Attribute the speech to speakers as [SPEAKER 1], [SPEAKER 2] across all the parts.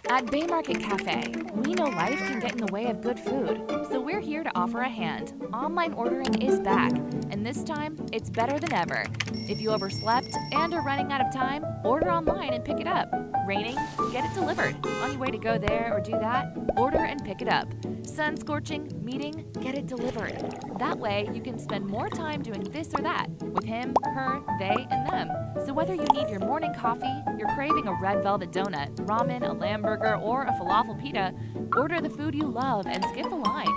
[SPEAKER 1] At Bay Market Cafe, we know life can get in the way of good food, so we're here to offer a hand. Online ordering is back, and this time, it's better than ever. If you overslept and are running out of time, order online and pick it up. Raining? Get it delivered. On your way to go there or do that, order and pick it up. Sun scorching? Meeting? Get it delivered. That way, you can spend more time doing this or that with him, her, they, and them. So whether you need your morning coffee, you're craving a red velvet donut, ramen, a lamb burger, or a falafel pita, order the food you love and skip the line.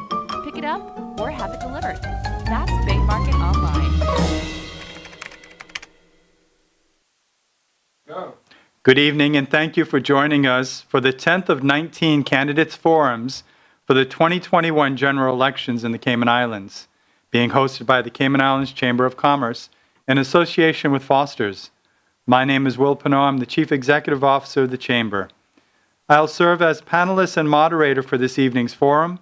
[SPEAKER 1] Pick it up or have it delivered. That's Bay Market Online.
[SPEAKER 2] Good evening, and thank you for joining us for the 10th of 19 candidates forums for the 2021 general elections in the Cayman Islands, being hosted by the Cayman Islands Chamber of Commerce in association with Foster's. My name is Will Pinot. I'm the Chief Executive Officer of the Chamber. I'll serve as panelist and moderator for this evening's forum,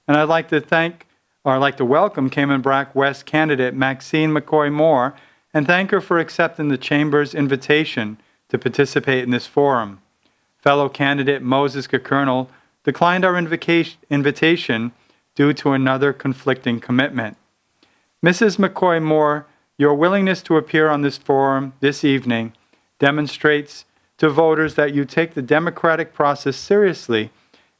[SPEAKER 2] and I'd like to welcome Cayman Brac West candidate Maxine McCoy-Moore and thank her for accepting the Chamber's invitation to participate in this forum. Fellow candidate Moses Kekernel declined our invitation due to another conflicting commitment. Mrs. McCoy-Moore, your willingness to appear on this forum this evening demonstrates to voters that you take the democratic process seriously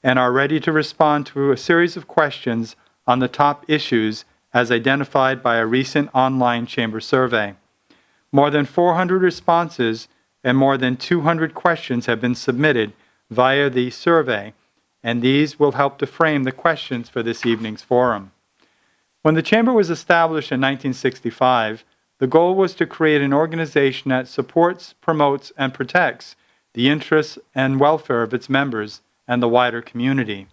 [SPEAKER 2] and are ready to respond to a series of questions on the top issues as identified by a recent online chamber survey. More than 400 responses and more than 200 questions have been submitted via the survey, and these will help to frame the questions for this evening's forum. When the Chamber was established in 1965, the goal was to create an organization that supports, promotes, and protects the interests and welfare of its members and the wider community.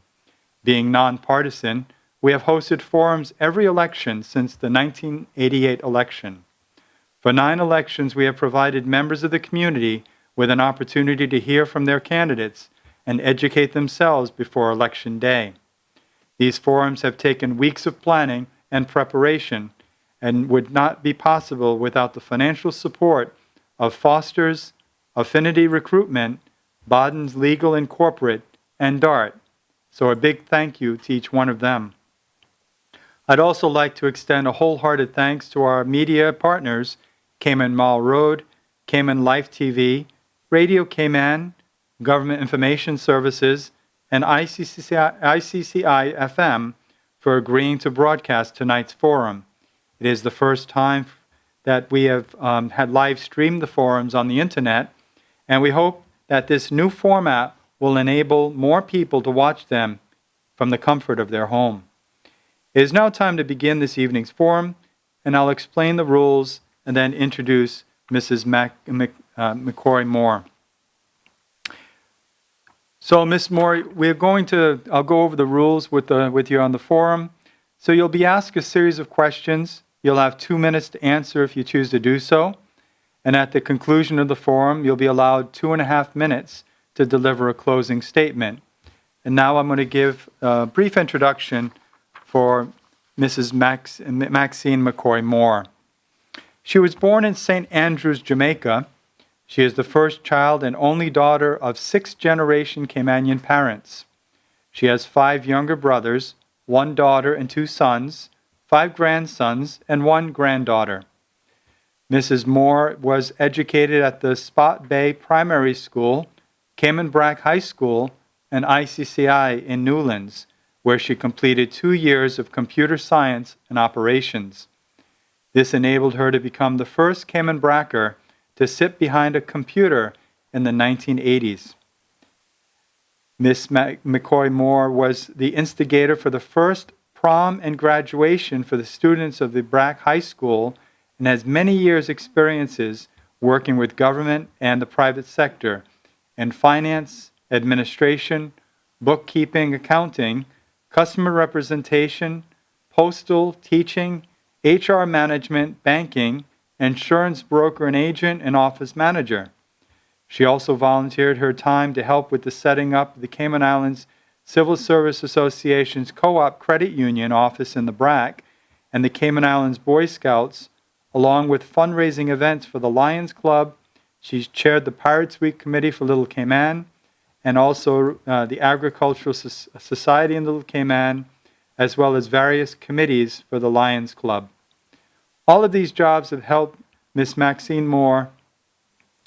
[SPEAKER 2] Being nonpartisan, we have hosted forums every election since the 1988 election. For 9 elections, we have provided members of the community with an opportunity to hear from their candidates and educate themselves before Election Day. These forums have taken weeks of planning and preparation and would not be possible without the financial support of Foster's, Affinity Recruitment, Baden's Legal and Corporate, and DART. So a big thank you to each one of them. I'd also like to extend a wholehearted thanks to our media partners, Cayman Mall Road, Cayman Life TV, Radio Cayman, Government Information Services, and ICCI FM for agreeing to broadcast tonight's forum. It is the first time that we have had live streamed the forums on the internet, and we hope that this new format will enable more people to watch them from the comfort of their home. It is now time to begin this evening's forum, and I'll explain the rules and then introduce Mrs. McCoy-Moore. So, Ms. Moore, I'll go over the rules with you on the forum. So you'll be asked a series of questions. You'll have 2 minutes to answer if you choose to do so. And at the conclusion of the forum, you'll be allowed 2.5 minutes to deliver a closing statement. And now I'm going to give a brief introduction for Mrs. Maxine McCoy-Moore. She was born in St. Andrews, Jamaica. She is the first child and only daughter of 6th-generation Caymanian parents. She has 5 younger brothers, 1 daughter and 2 sons, 5 grandsons, and 1 granddaughter. Mrs. Moore was educated at the Spot Bay Primary School, Cayman Brac High School, and ICCI in Newlands, where she completed 2 years of computer science and operations. This enabled her to become the first Cayman Bracker to sit behind a computer in the 1980s. Ms. McCoy-Moore was the instigator for the first prom and graduation for the students of the Brack High School and has many years' experiences working with government and the private sector in finance, administration, bookkeeping, accounting, customer representation, postal, teaching, HR management, banking, insurance broker and agent, and office manager. She also volunteered her time to help with the setting up of the Cayman Islands Civil Service Association's Co-op Credit Union office in the Brack and the Cayman Islands Boy Scouts, along with fundraising events for the Lions Club. She's chaired the Pirates Week Committee for Little Cayman and also the Agricultural Society in Little Cayman, as well as various committees for the Lions Club. All of these jobs have helped Miss Maxine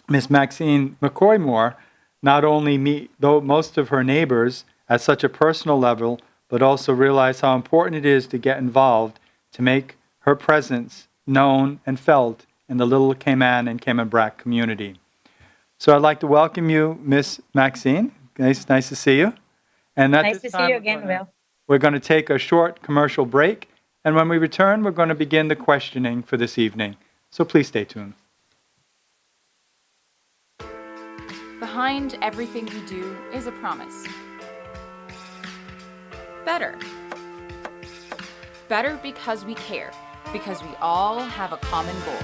[SPEAKER 2] McCoy Moore, not only meet most of her neighbors at such a personal level, but also realize how important it is to get involved to make her presence known and felt in the Little Cayman and Cayman Brac community. So I'd like to welcome you, Miss Maxine. Nice to see you. And at
[SPEAKER 3] Nice
[SPEAKER 2] this
[SPEAKER 3] to
[SPEAKER 2] time,
[SPEAKER 3] see you again, Will.
[SPEAKER 2] we're going to take a short commercial break, and when we return, we're going to begin the questioning for this evening. So please stay tuned.
[SPEAKER 1] Behind everything we do is a promise. Better. Better because we care, because we all have a common goal: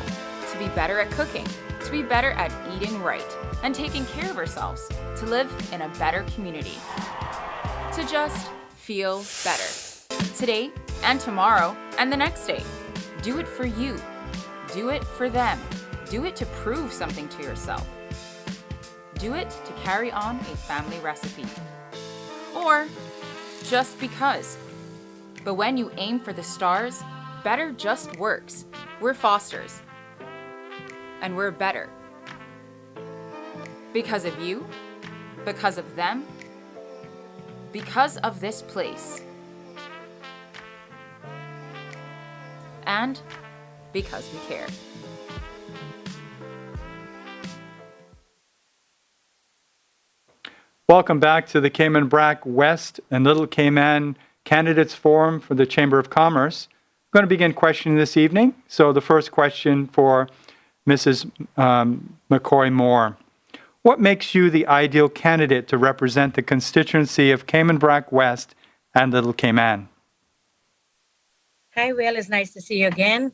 [SPEAKER 1] to be better at cooking, to be better at eating right and taking care of ourselves, to live in a better community, to just feel better. Today and tomorrow and the next day. Do it for you. Do it for them. Do it to prove something to yourself. Do it to carry on a family recipe. Or just because. But when you aim for the stars, better just works. We're Fosters. And we're better. Because of you, because of them, because of this place. And because we care.
[SPEAKER 2] Welcome back to the Cayman Brac West and Little Cayman Candidates Forum for the Chamber of Commerce. I'm going to begin questioning this evening. So the first question for Mrs. McCoy Moore. What makes you the ideal candidate to represent the constituency of Cayman Brac West and Little Cayman?
[SPEAKER 3] Hi, Will. It's nice to see you again.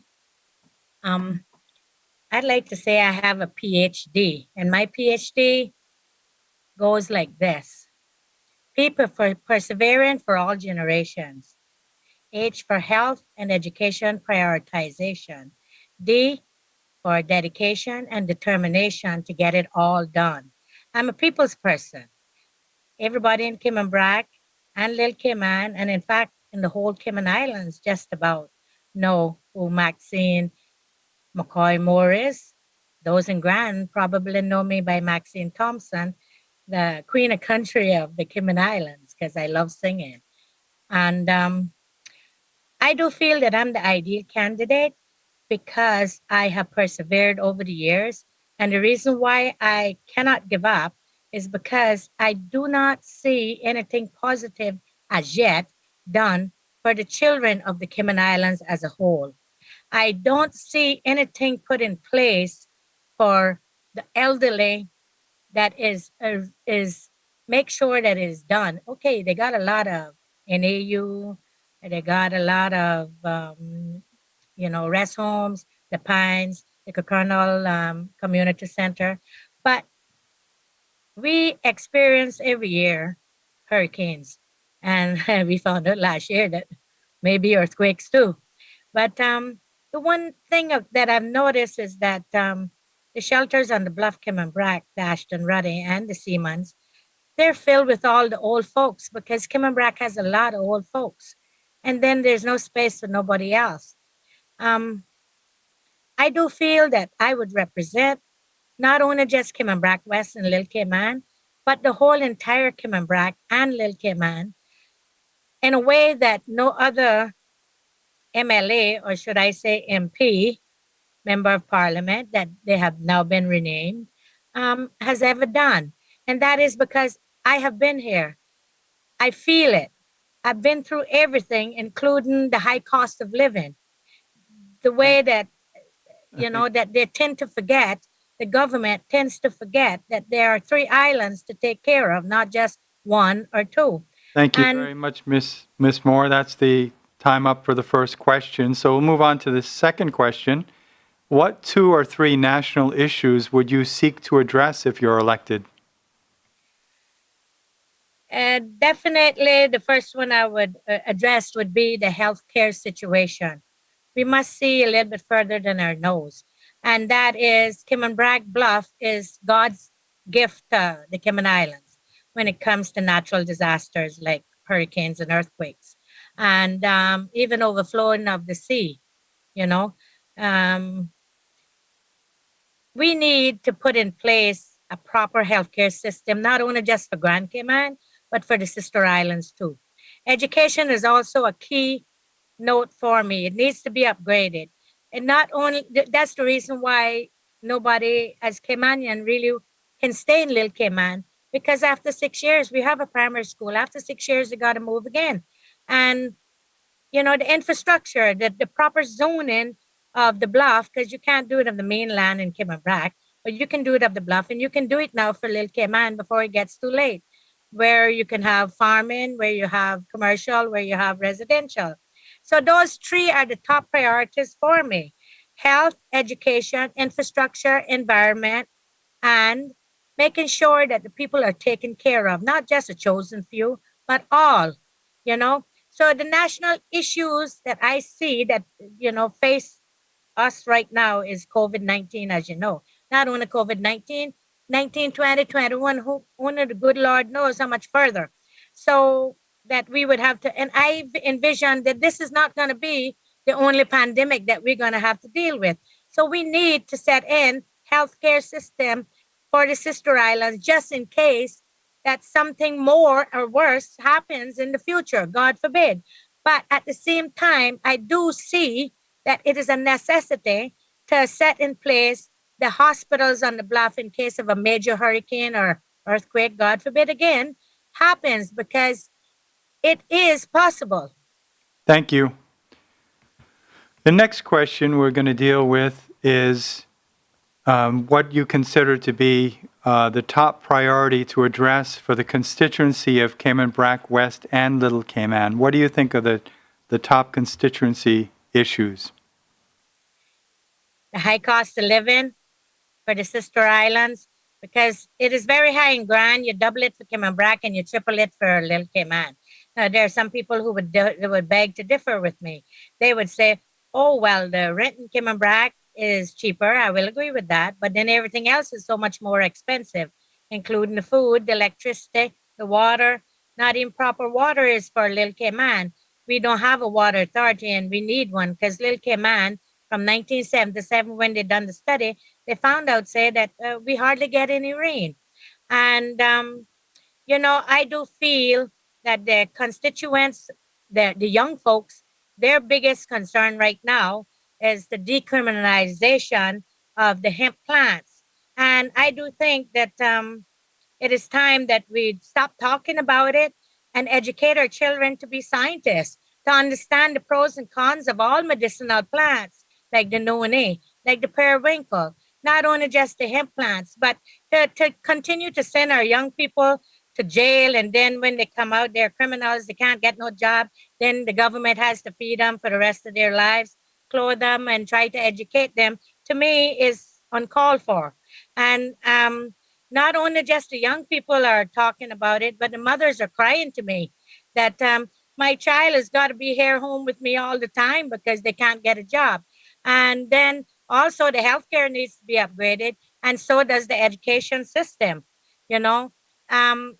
[SPEAKER 3] I'd like to say I have a PhD, and my PhD goes like this. P for perseverance for all generations. H for health and education prioritization. D for dedication and determination to get it all done. I'm a people's person. Everybody in Cayman Brac and Little Cayman, and in fact, in the whole Cayman Islands, just about know who Maxine McCoy Moore is. Those in Grand probably know me by Maxine Thompson, the queen of country of the Cayman Islands, because I love singing. And I do feel that I'm the ideal candidate because I have persevered over the years. And the reason why I cannot give up is because I do not see anything positive as yet done for the children of the Cayman Islands as a whole. I don't see anything put in place for the elderly that is make sure that it is done. Okay, they got a lot of NAU, they got a lot of rest homes, the Pines, the Coconut Community Center, but we experience every year hurricanes, and we found out last year that maybe earthquakes too. But the one thing that I've noticed is that the shelters on the Bluff, Cayman Brac, the Ashton Ruddy, and the Seamans, they're filled with all the old folks because Cayman Brac has a lot of old folks. And then there's no space for nobody else. I do feel that I would represent not only just Cayman Brac West and Little Cayman, but the whole entire Cayman Brac and Little Cayman in a way that no other MLA, or should I say MP, Member of Parliament, that they have now been renamed, has ever done. And that is because I have been here. I feel it. I've been through everything, including the high cost of living. The way that, that they tend to forget, the government tends to forget that there are 3 islands to take care of, not just 1 or 2.
[SPEAKER 2] Thank you very much, Miss Moore. That's the time up for the first question. So we'll move on to the second question. What 2 or 3 national issues would you seek to address if you're elected?
[SPEAKER 3] Definitely, the first one I would address would be the healthcare situation. We must see a little bit further than our nose. And that is Cayman Brac Bluff is God's gift to the Cayman Islands. when it comes to natural disasters like hurricanes and earthquakes, and even overflowing of the sea. You know, um, we need to put in place a proper healthcare system, not only just for Grand Cayman, but for the sister islands too. Education is also a key note for me. It needs to be upgraded. And not only that's the reason why nobody as Caymanian really can stay in Little Cayman, because after 6 years we have a primary school. After 6 years they got to move again. And the infrastructure, the proper zoning of the bluff, because you can't do it on the mainland in Cayman Brac, but you can do it up the bluff, and you can do it now for Little Cayman before it gets too late, where you can have farming, where you have commercial, where you have residential. So those three are the top priorities for me: health, education, infrastructure, environment, and making sure that the people are taken care of, not just a chosen few, but all, you know. So the national issues that I see that, face us right now is COVID-19, as you know. Not only COVID-19, 19, 20, 21, who only the good Lord knows how much further. So that we would have to, and I've envisioned that this is not going to be the only pandemic that we're going to have to deal with. So we need to set in healthcare system for the sister islands just in case that something more or worse happens in the future, God forbid. But at the same time, I do see that it is a necessity to set in place the hospitals on the bluff in case of a major hurricane or earthquake, God forbid again, happens, because it is possible.
[SPEAKER 2] Thank you. The next question we're going to deal with is what you consider to be the top priority to address for the constituency of Cayman Brac West and Little Cayman. What do you think are the top constituency issues?
[SPEAKER 3] The high cost of living for the sister islands, because it is very high in Grand. You double it for Cayman Brac and you triple it for Little Cayman. Now, there are some people who would beg to differ with me. They would say, "Oh, well, the rent in Cayman Brac is cheaper." I will agree with that, but then everything else is so much more expensive, including the food, the electricity, the water. Not even proper water is for Little Cayman. We don't have a water authority, and we need one, because Little Cayman, from 1977, when they done the study, they found out, say, that we hardly get any rain. And I do feel that the constituents, the young folks, their biggest concern right now is the decriminalization of the hemp plants. And I do think that it is time that we stop talking about it and educate our children to be scientists, to understand the pros and cons of all medicinal plants, like the noni, like the periwinkle, not only just the hemp plants, but to continue to send our young people to jail. And then when they come out, they're criminals, they can't get no job. Then the government has to feed them for the rest of their lives, clothe them, and try to educate them. To me, is uncalled for. And not only just the young people are talking about it, but the mothers are crying to me that my child has got to be here home with me all the time because they can't get a job. And then also the healthcare needs to be upgraded, and so does the education system. You know,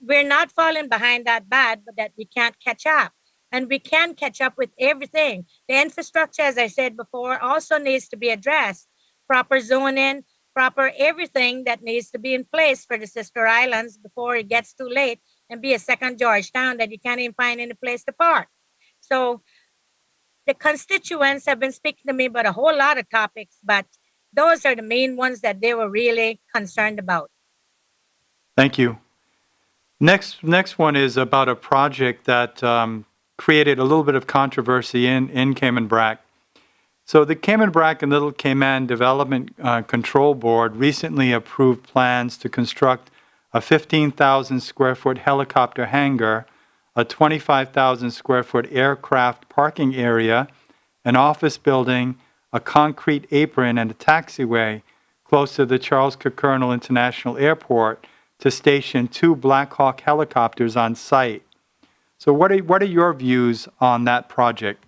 [SPEAKER 3] we're not falling behind that bad, but that we can't catch up. And we can catch up with everything. The infrastructure, as I said before, also needs to be addressed. Proper zoning, proper everything that needs to be in place for the sister islands before it gets too late and be a second Georgetown that you can't even find any place to park. So the constituents have been speaking to me about a whole lot of topics, but those are the main ones that they were really concerned about.
[SPEAKER 2] Thank you. Next one is about a project that created a little bit of controversy in Cayman Brac. So the Cayman Brac and Little Cayman Development Control Board recently approved plans to construct a 15,000 square foot helicopter hangar, a 25,000 square foot aircraft parking area, an office building, a concrete apron, and a taxiway close to the Charles Colonel International Airport to station 2 Black Hawk helicopters on site. So what are your views on that project?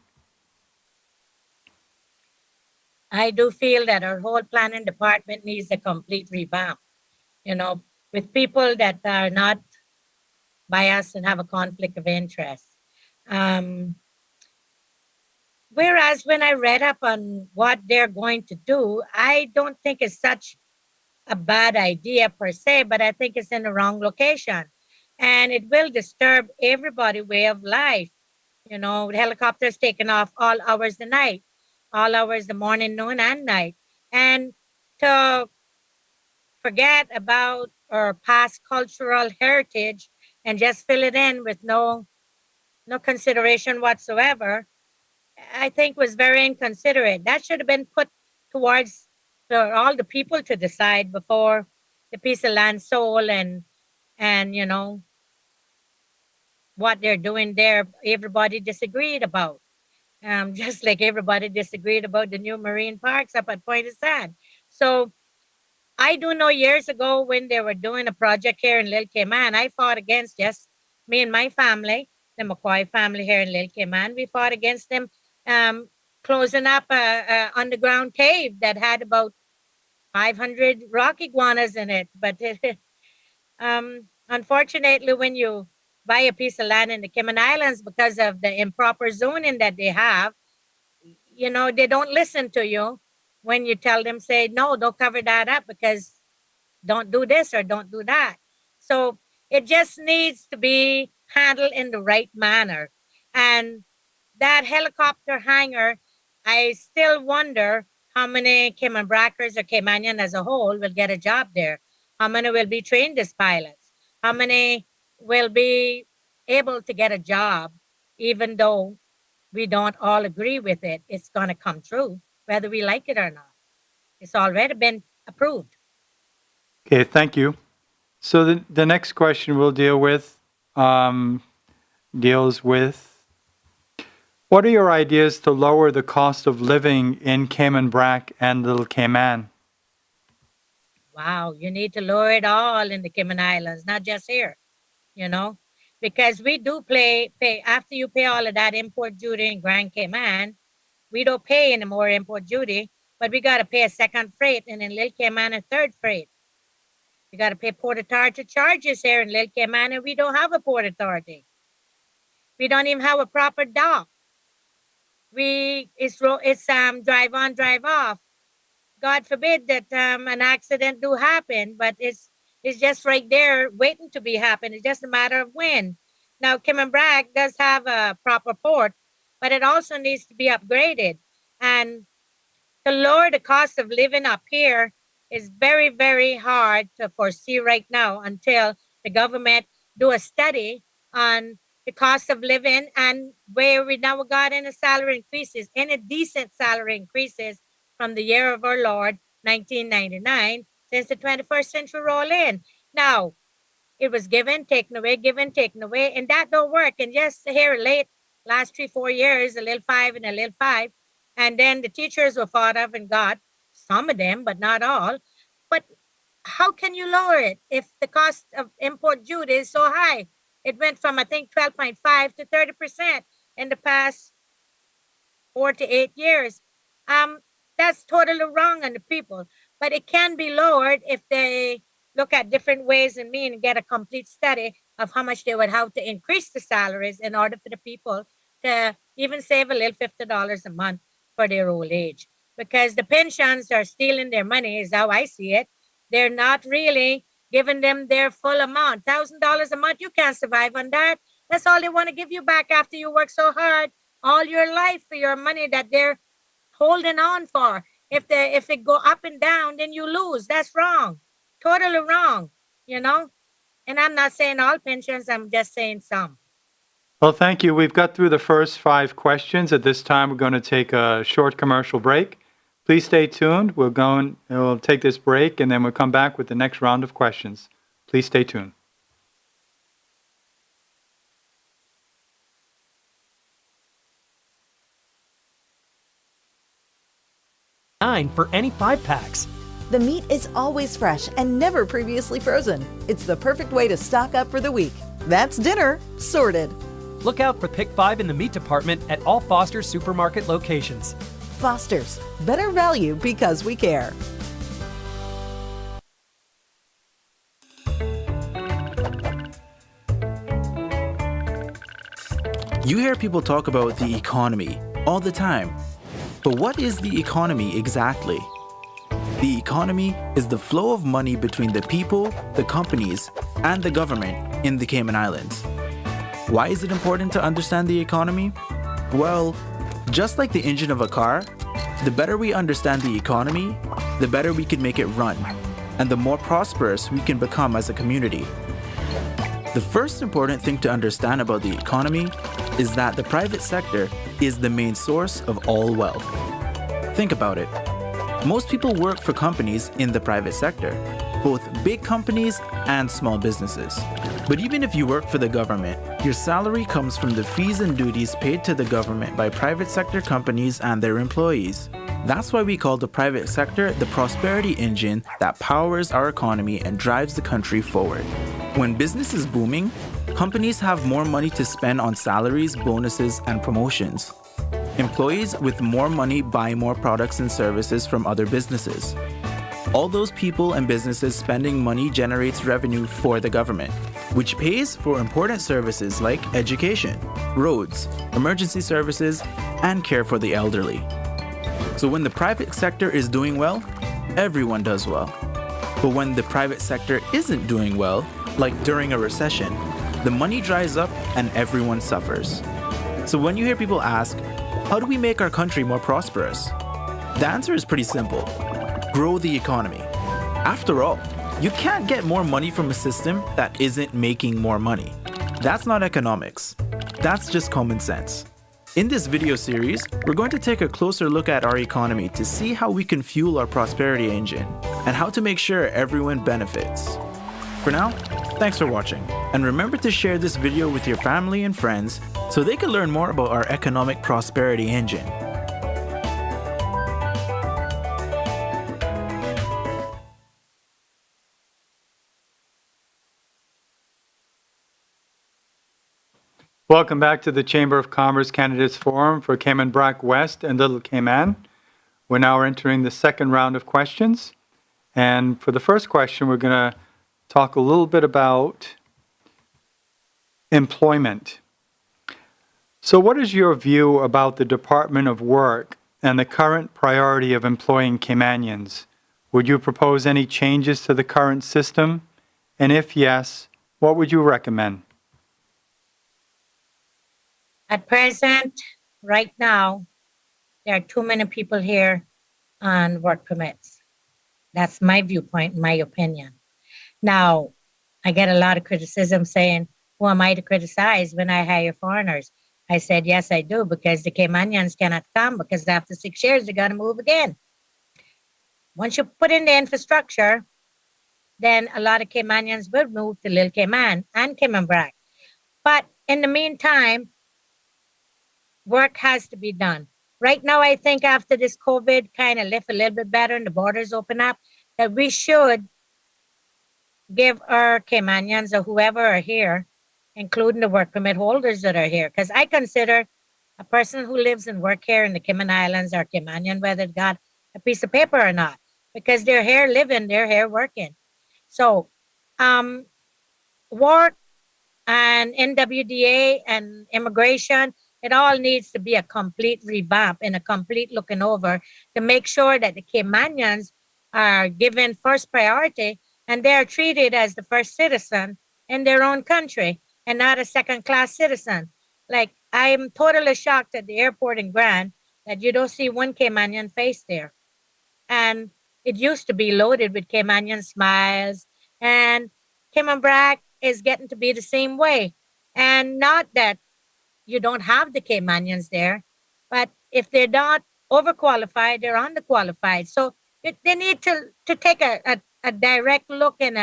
[SPEAKER 3] I do feel that our whole planning department needs a complete revamp, with people that are not bias and have a conflict of interest. Um, Whereas when I read up on what they're going to do, I don't think it's such a bad idea per se, but I think it's in the wrong location. And it will disturb everybody's way of life. You know, helicopters taking off all hours of the night, all hours the morning, noon, and night. And to forget about our past cultural heritage and just fill it in with no consideration whatsoever, I think was very inconsiderate. That should have been put towards for all the people to decide before the piece of land sold and what they're doing there. Everybody disagreed about. Just like everybody disagreed about the new marine parks up at Point of Sand. So I do know years ago when they were doing a project here in Little Cayman, I fought against just me and my family, the McCoy family here in Little Cayman. We fought against them um, closing up a underground cave that had about 500 rock iguanas in it. But unfortunately, when you buy a piece of land in the Cayman Islands because of the improper zoning that they have, they don't listen to you when you tell them, say, no, don't cover that up because don't do this or don't do that. So it just needs to be handled in the right manner. And that helicopter hangar, I still wonder how many Cayman Brackers or Caymanian as a whole will get a job there. How many will be trained as pilots? How many will be able to get a job, even though we don't all agree with it? It's going to come true, whether we like it or not. It's already been approved.
[SPEAKER 2] Okay, thank you. So the next question we'll deals with what are your ideas to lower the cost of living in Cayman Brac and Little Cayman?
[SPEAKER 3] Wow, you need to lower it all in the Cayman Islands, not just here, because we do pay after you pay all of that import duty in Grand Cayman, we don't pay any more import duty, but we got to pay a second freight, and in Little Cayman, a third freight. We got to pay Port Authority charges here in Little Cayman, and we don't have a Port Authority. We don't even have a proper dock. It's drive on, drive off. God forbid that an accident do happen, but it's just right there waiting to be happen. It's just a matter of when. Now, Cayman Brac does have a proper port, but it also needs to be upgraded. And to lower the cost of living up here is very, very hard to foresee right now until the government do a study on the cost of living and where we now got any salary increases, any decent salary increases from the year of our Lord, 1999, since the 21st century roll in. Now, it was given, taken away, and that don't work. And just here last 3-4 years, a little 5 and a little 5, and then the teachers were thought of and got some of them, but not all. But how can you lower it if the cost of import duty is so high? It went from, I think, 12.5 to 30% in the past 4 to 8 years. That's totally wrong on the people, but it can be lowered if they look at different ways and mean and get a complete study of how much they would have to increase the salaries in order for the people to even save a little $50 a month for their old age. Because the pensions are stealing their money, is how I see it. They're not really giving them their full amount. $1,000 a month, you can't survive on that. That's all they want to give you back after you work so hard all your life for your money that they're holding on for. If it go up and down, then you lose. That's wrong. Totally wrong, And I'm not saying all pensions, I'm just saying some.
[SPEAKER 2] Well, thank you. We've got through the first 5 questions. At this time, we're going to take a short commercial break. Please stay tuned. We'll take this break, and then we'll come back with the next round of questions. Please stay tuned.
[SPEAKER 4] For any 5-packs.
[SPEAKER 5] The meat is always fresh and never previously frozen. It's the perfect way to stock up for the week. That's dinner sorted.
[SPEAKER 4] Look out for Pick 5 in the meat department at all Foster's supermarket locations.
[SPEAKER 5] Foster's, better value because we care.
[SPEAKER 6] You hear people talk about the economy all the time. But what is the economy exactly? The economy is the flow of money between the people, the companies, and the government in the Cayman Islands. Why is it important to understand the economy? Well, just like the engine of a car, the better we understand the economy, the better we can make it run, and the more prosperous we can become as a community. The first important thing to understand about the economy is that the private sector is the main source of all wealth. Think about it. Most people work for companies in the private sector, both big companies and small businesses. But even if you work for the government, your salary comes from the fees and duties paid to the government by private sector companies and their employees. That's why we call the private sector the prosperity engine that powers our economy and drives the country forward. When business is booming, companies have more money to spend on salaries, bonuses, and promotions. Employees with more money buy more products and services from other businesses. All those people and businesses spending money generates revenue for the government, which pays for important services like education, roads, emergency services, and care for the elderly. So when the private sector is doing well, everyone does well. But when the private sector isn't doing well, like during a recession, the money dries up and everyone suffers. So when you hear people ask, how do we make our country more prosperous? The answer is pretty simple. Grow the economy. After all, you can't get more money from a system that isn't making more money. That's not economics. That's just common sense. In this video series, we're going to take a closer look at our economy to see how we can fuel our prosperity engine and how to make sure everyone benefits. For now, thanks for watching, and remember to share this video with your family and friends so they can learn more about our economic prosperity engine.
[SPEAKER 2] Welcome back to the Chamber of Commerce Candidates Forum for Cayman Brac West and Little Cayman. We're now entering the second round of questions. And for the first question, we're going to talk a little bit about employment. So what is your view about the Department of Work and the current priority of employing Caymanians? Would you propose any changes to the current system? And if yes, what would you recommend?
[SPEAKER 3] At present, right now, there are too many people here on work permits. That's my viewpoint, my opinion. Now, I get a lot of criticism saying, who am I to criticize when I hire foreigners? I said, yes, I do, because the Caymanians cannot come because after 6 years, they're going to move again. Once you put in the infrastructure, then a lot of Caymanians will move to Little Cayman and Cayman Brac. But in the meantime, work has to be done. Right now, I think after this COVID kind of lift a little bit better and the borders open up, that we should give our Caymanians or whoever are here, including the work permit holders that are here. Because I consider a person who lives and work here in the Cayman Islands are Caymanian, whether they got a piece of paper or not, because they're here living, they're here working. So work and NWDA and immigration, it all needs to be a complete revamp and a complete looking over to make sure that the Caymanians are given first priority and they're treated as the first citizen in their own country and not a second-class citizen. Like, I'm totally shocked at the airport in Grand that you don't see one Caymanian face there. And it used to be loaded with Caymanian smiles, and Cayman Brac is getting to be the same way. And not that you don't have the Caymanians there, but if they're not overqualified, they're underqualified. So they need to take a direct look and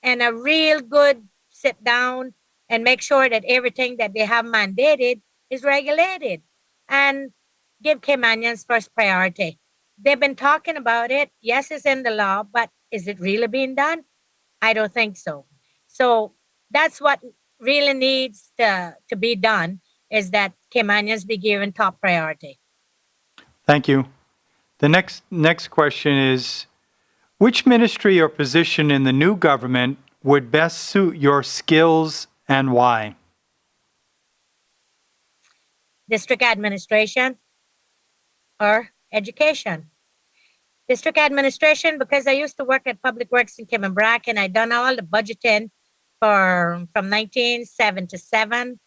[SPEAKER 3] a real good sit down and make sure that everything that they have mandated is regulated and give Caymanians first priority. They've been talking about it. Yes, it's in the law, but is it really being done? I don't think so. So that's what really needs to be done, is that Caymanians be given top priority.
[SPEAKER 2] Thank you. The next question is, which ministry or position in the new government would best suit your skills and why?
[SPEAKER 3] district administration or education. District administration, because I used to work at Public Works in Cayman Brac, and I done all the budgeting from 1977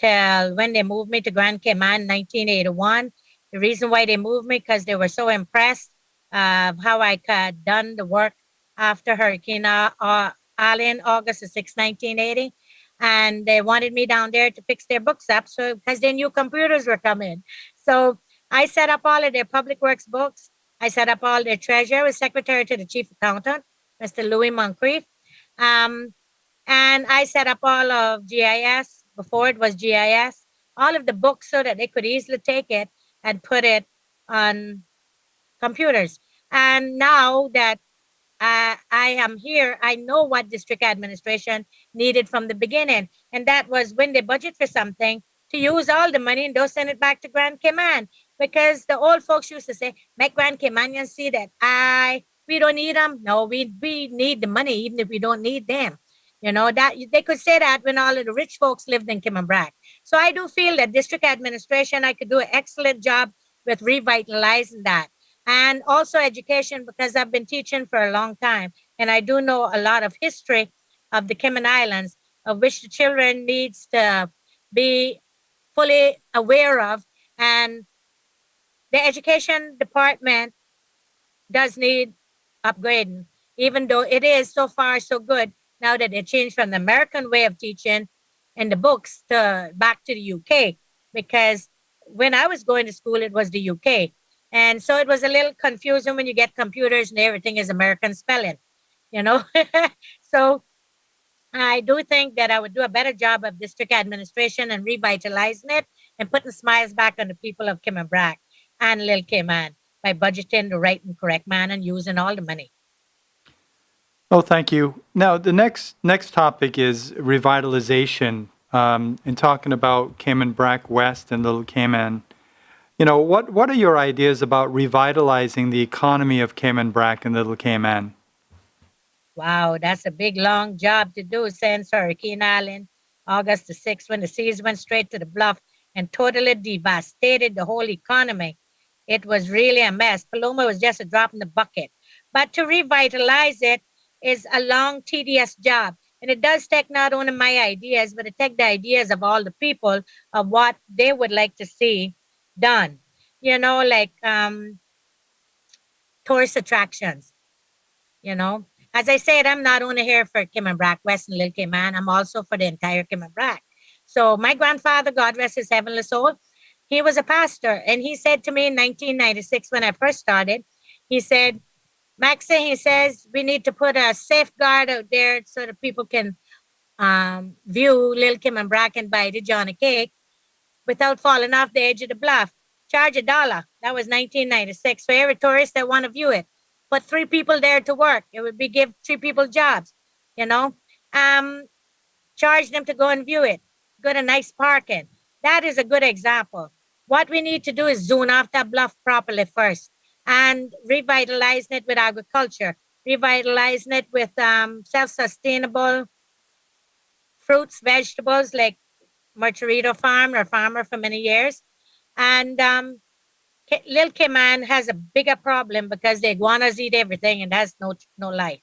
[SPEAKER 3] till when they moved me to Grand Cayman, 1981. The reason why they moved me because they were so impressed of how I had done the work after Hurricane Allen, August the 6th, 1980. And they wanted me down there to fix their books up, so because they knew computers were coming. So I set up all of their public works books. I set up all their treasure. I was secretary to the chief accountant, Mr. Louis Moncrief. Um, and I set up all of GIS before it was GIS, all of the books so that they could easily take it and put it on computers. And now that I am here, I know what district administration needed from the beginning. And that was when they budget for something to use all the money and don't send it back to Grand Cayman. Because the old folks used to say, make Grand Caymanians see that we don't need them. No, we need the money, even if we don't need them. You know, that they could say that when all of the rich folks lived in Cayman Brac. So I do feel that district administration, I could do an excellent job with revitalizing that. And also education, because I've been teaching for a long time. And I do know a lot of history of the Cayman Islands, of which the children needs to be fully aware of. And the education department does need upgrading, even though it is so far so good now that they changed from the American way of teaching in the books to back to the UK. Because when I was going to school, it was the UK. And so it was a little confusing when you get computers and everything is American spelling, you know? So I do think that I would do a better job of district administration and revitalizing it and putting smiles back on the people of Cayman Brac and Lil Cayman by budgeting the right and correct man and using all the money.
[SPEAKER 2] Oh, thank you. Now, the next topic is revitalization, and talking about Cayman Brac West and Little Cayman. You know, what are your ideas about revitalizing the economy of Cayman Brac and Little Cayman?
[SPEAKER 3] Wow, that's a big, long job to do since Hurricane Allen, August the 6th, when the seas went straight to the bluff and totally devastated the whole economy. It was really a mess. Paloma was just a drop in the bucket. But to revitalize it is a long, tedious job. And it does take not only my ideas, but it takes the ideas of all the people of what they would like to see done. You know, like tourist attractions, you know. As I said, I'm not only here for Cayman Brac West and Little Cayman, I'm also for the entire Cayman Brac. So my grandfather, God rest his heavenly soul, he was a pastor. And he said to me in 1996 when I first started, he said, Maxie, he says, we need to put a safeguard out there so that people can view Little Cayman Brac and buy the Johnny cake without falling off the edge of the bluff. Charge $1. That was 1996 for every tourist that want to view it. Put 3 people there to work. It would be give 3 people jobs, you know. Charge them to go and view it. Good and nice parking. That is a good example. What we need to do is zone off that bluff properly first and revitalizing it with agriculture, revitalizing it with self-sustainable fruits, vegetables like Margarito Farm or farmer for many years. And Lil Cayman has a bigger problem because the iguanas eat everything and that's no life.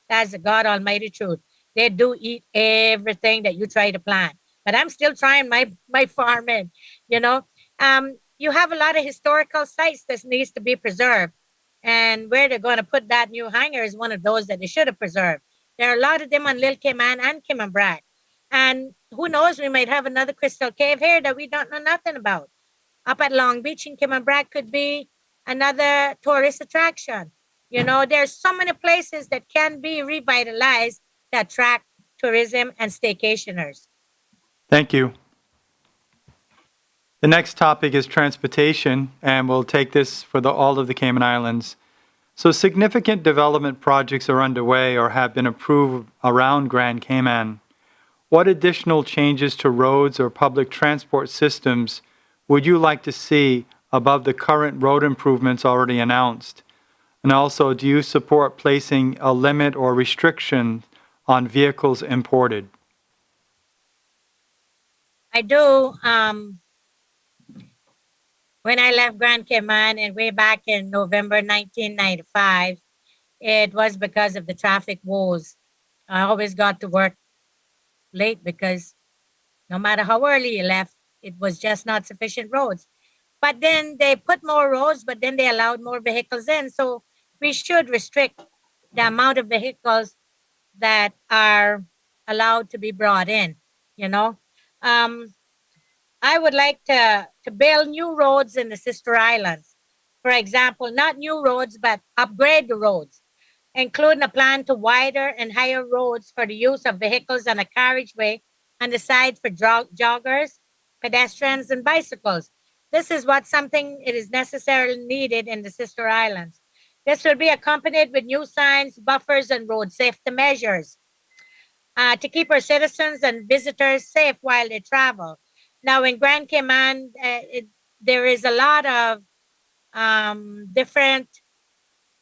[SPEAKER 3] That's the God Almighty truth. They do eat everything that you try to plant. But I'm still trying my farming, you know. You have a lot of historical sites that needs to be preserved. And where they're going to put that new hangar is one of those that they should have preserved. There are a lot of them on Lil Cayman and Cayman Brac. And who knows, we might have another crystal cave here that we don't know nothing about. Up at Long Beach in Cayman Brac could be another tourist attraction. You know, there's so many places that can be revitalized that attract tourism and staycationers.
[SPEAKER 2] Thank you. The next topic is transportation, and we'll take this for all of the Cayman Islands. So significant development projects are underway or have been approved around Grand Cayman. What additional changes to roads or public transport systems would you like to see above the current road improvements already announced? And also, do you support placing a limit or restriction on vehicles imported?
[SPEAKER 3] I do. When I left Grand Cayman and way back in November 1995, it was because of the traffic woes. I always got to work late because no matter how early you left, it was just not sufficient roads. But then they put more roads, but then they allowed more vehicles in. So we should restrict the amount of vehicles that are allowed to be brought in, you know. Um, I would like to build new roads in the sister islands. For example, not new roads, but upgrade the roads, including a plan to wider and higher roads for the use of vehicles on a carriageway on the side for joggers, pedestrians, and bicycles. This is what something it is necessarily needed in the sister islands. This will be accompanied with new signs, buffers, and road safety measures to keep our citizens and visitors safe while they travel. Now, in Grand Cayman, there is a lot of different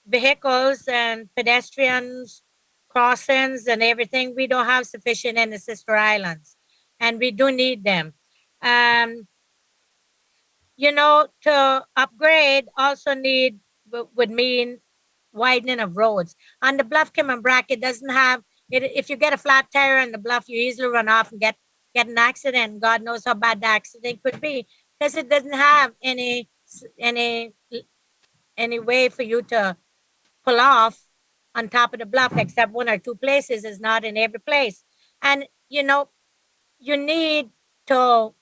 [SPEAKER 3] vehicles and pedestrians crossings and everything. We don't have sufficient in the sister islands, and we do need them. Um, to upgrade also would mean widening of roads. On the bluff Cayman Brac, it doesn't have it. If you get a flat tire on the bluff, you easily run off and get an accident. God knows how bad the accident could be because it doesn't have any any way for you to pull off on top of the bluff, except one or two places. Is not in every place. And you need to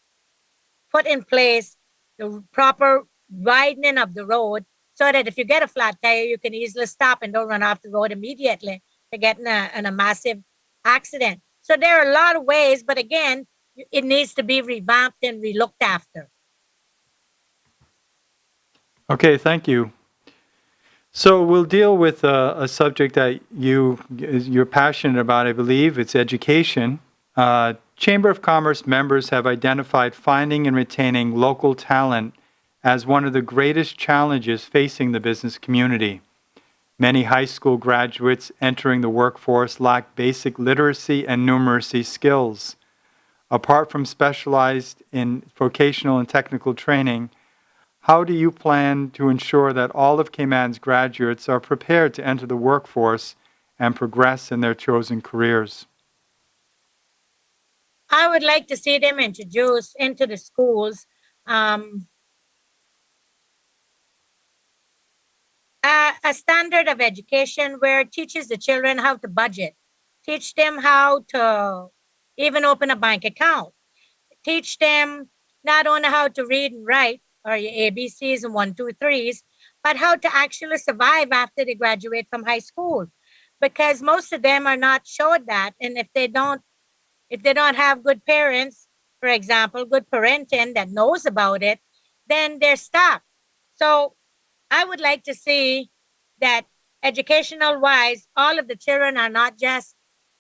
[SPEAKER 3] put in place the proper widening of the road so that if you get a flat tire, you can easily stop and don't run off the road immediately to get in a massive accident. So there are a lot of ways, but again, it needs to be revamped and relooked after.
[SPEAKER 2] Okay, thank you. So we'll deal with a subject that you're passionate about, I believe. It's education. Chamber of Commerce members have identified finding and retaining local talent as one of the greatest challenges facing the business community. Many high school graduates entering the workforce lack basic literacy and numeracy skills. Apart from specialized in vocational and technical training, how do you plan to ensure that all of Cayman's graduates are prepared to enter the workforce and progress in their chosen careers?
[SPEAKER 3] I would like to see them introduced into the schools a standard of education where it teaches the children how to budget, teach them how to even open a bank account, teach them not only how to read and write or your ABCs and 1, 2, 3s, but how to actually survive after they graduate from high school. Because most of them are not showed that. And if they don't have good parents, for example, good parenting that knows about it, then they're stuck. So I would like to see that educational wise, all of the children are not just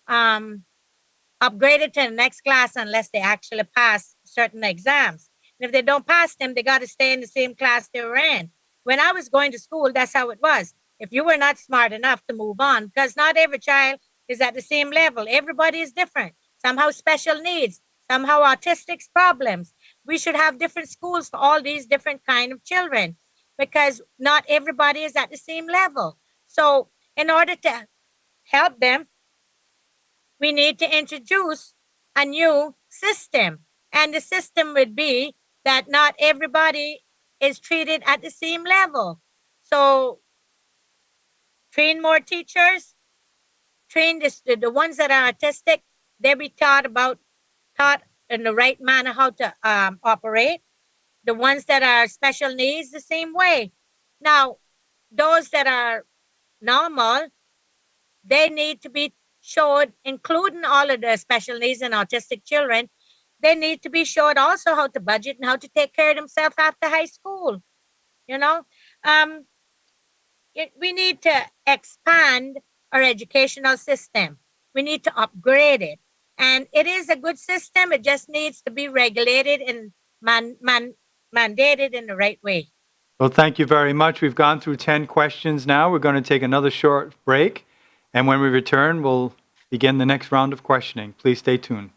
[SPEAKER 3] upgraded to the next class unless they actually pass certain exams. And if they don't pass them, they got to stay in the same class they were in. When I was going to school, that's how it was. If you were not smart enough to move on, because not every child is at the same level. Everybody is different. Somehow special needs, somehow autistic problems. We should have different schools for all these different kind of children because not everybody is at the same level. So in order to help them, we need to introduce a new system. And the system would be that not everybody is treated at the same level. So train more teachers, train the ones that are autistic, they be taught in the right manner how to operate. The ones that are special needs, the same way. Now, those that are normal, they need to be showed, including all of the special needs and autistic children, they need to be showed also how to budget and how to take care of themselves after high school. We need to expand our educational system. We need to upgrade it. And it is a good system. It just needs to be regulated and mandated in the right way.
[SPEAKER 2] Well, thank you very much. We've gone through 10 questions now. We're going to take another short break. And when we return, we'll begin the next round of questioning. Please stay tuned.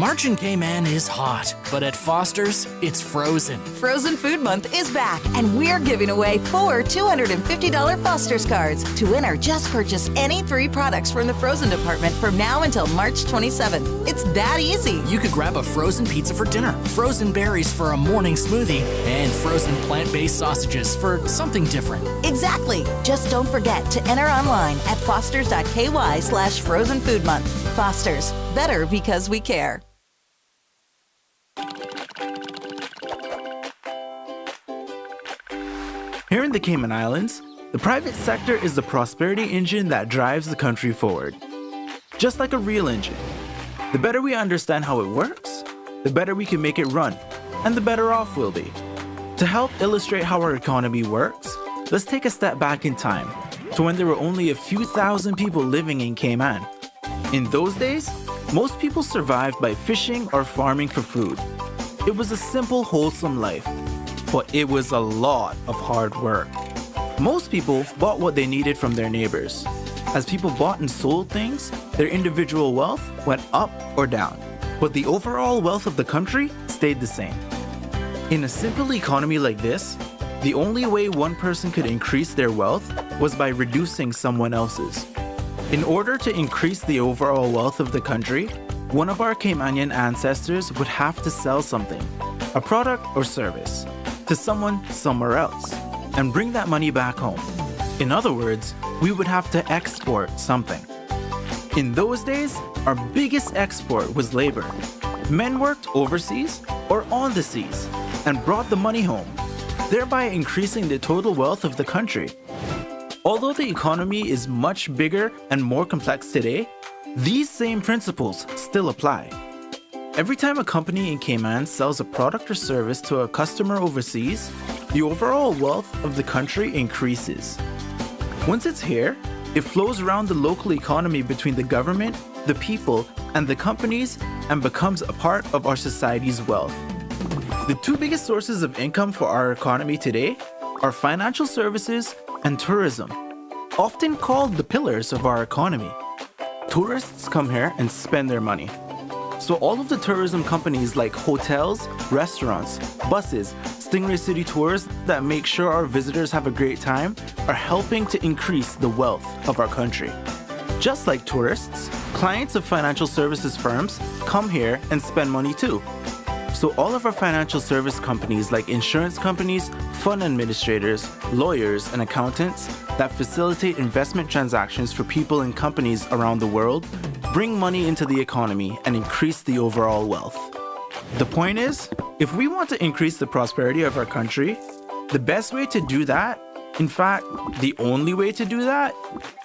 [SPEAKER 7] March in Cayman is hot, but at Foster's, it's frozen.
[SPEAKER 5] Frozen Food Month is back, and we're giving away 4 $250 Foster's cards. To enter, just purchase any 3 products from the frozen department from now until March 27th. It's that easy.
[SPEAKER 7] You could grab a frozen pizza for dinner, frozen berries for a morning smoothie, and frozen plant-based sausages for something different.
[SPEAKER 5] Exactly. Just don't forget to enter online at fosters.ky/frozen food month. Foster's, better because we care.
[SPEAKER 6] Here in the Cayman Islands, the private sector is the prosperity engine that drives the country forward. Just like a real engine. The better we understand how it works, the better we can make it run, and the better off we'll be. To help illustrate how our economy works, let's take a step back in time to when there were only a few thousand people living in Cayman. In those days, most people survived by fishing or farming for food. It was a simple, wholesome life, but it was a lot of hard work. Most people bought what they needed from their neighbors. As people bought and sold things, their individual wealth went up or down, but the overall wealth of the country stayed the same. In a simple economy like this, the only way one person could increase their wealth was by reducing someone else's. In order to increase the overall wealth of the country, one of our Caymanian ancestors would have to sell something, a product or service, to someone somewhere else, and bring that money back home. In other words, we would have to export something. In those days, our biggest export was labor. Men worked overseas or on the seas and brought the money home, thereby increasing the total wealth of the country. Although the economy is much bigger and more complex today, these same principles still apply. Every time a company in Cayman sells a product or service to a customer overseas, the overall wealth of the country increases. Once it's here, it flows around the local economy between the government, the people, and the companies and becomes a part of our society's wealth. The 2 biggest sources of income for our economy today are financial services and tourism, often called the pillars of our economy. Tourists come here and spend their money. So all of the tourism companies like hotels, restaurants, buses, Stingray City Tours that make sure our visitors have a great time are helping to increase the wealth of our country. Just like tourists, clients of financial services firms come here and spend money too. So all of our financial service companies like insurance companies, fund administrators, lawyers, and accountants that facilitate investment transactions for people and companies around the world bring money into the economy and increase the overall wealth. The point is, if we want to increase the prosperity of our country, the best way to do that, in fact, the only way to do that,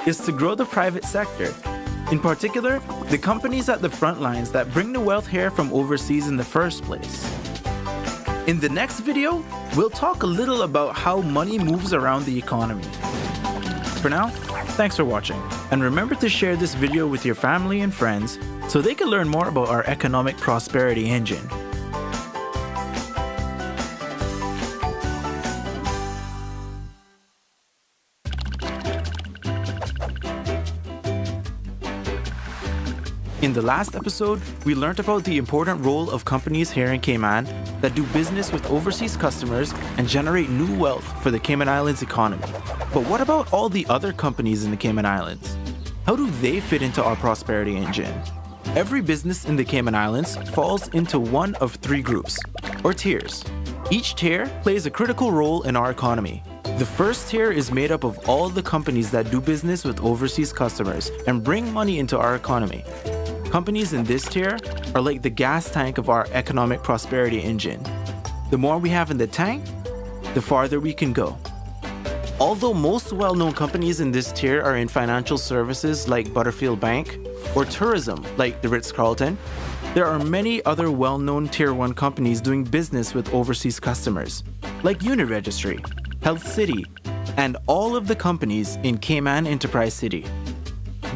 [SPEAKER 6] is to grow the private sector. In particular, the companies at the front lines that bring the wealth here from overseas in the first place. In the next video, we'll talk a little about how money moves around the economy. For now, thanks for watching, and remember to share this video with your family and friends so they can learn more about our economic prosperity engine. In the last episode, we learned about the important role of companies here in Cayman that do business with overseas customers and generate new wealth for the Cayman Islands economy. But what about all the other companies in the Cayman Islands? How do they fit into our prosperity engine? Every business in the Cayman Islands falls into one of 3 groups, or tiers. Each tier plays a critical role in our economy. The first tier is made up of all the companies that do business with overseas customers and bring money into our economy. Companies in this tier are like the gas tank of our economic prosperity engine. The more we have in the tank, the farther we can go. Although most well-known companies in this tier are in financial services like Butterfield Bank or tourism like the Ritz-Carlton, there are many other well-known Tier 1 companies doing business with overseas customers like Uniregistry, Health City, and all of the companies in Cayman Enterprise City.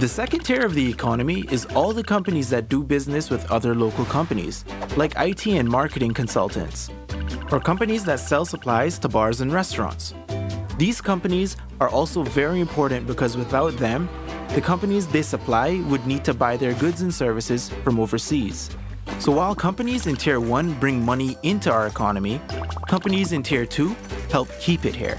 [SPEAKER 6] The second tier of the economy is all the companies that do business with other local companies, like IT and marketing consultants, or companies that sell supplies to bars and restaurants. These companies are also very important because without them, the companies they supply would need to buy their goods and services from overseas. So while companies in Tier 1 bring money into our economy, companies in Tier 2 help keep it here.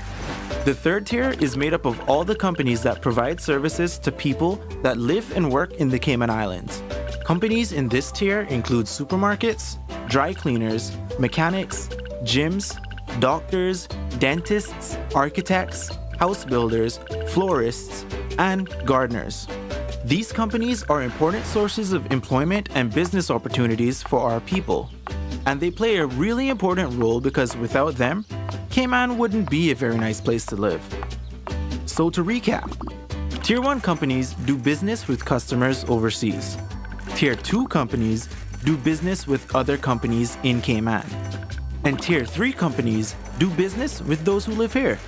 [SPEAKER 6] The third tier is made up of all the companies that provide services to people that live and work in the Cayman Islands. Companies in this tier include supermarkets, dry cleaners, mechanics, gyms, doctors, dentists, architects, house builders, florists, and gardeners. These companies are important sources of employment and business opportunities for our people. And they play a really important role because without them, Cayman wouldn't be a very nice place to live. So to recap, Tier 1 companies do business with customers overseas. Tier 2 companies do business with other companies in Cayman. And Tier 3 companies do business with those who live here.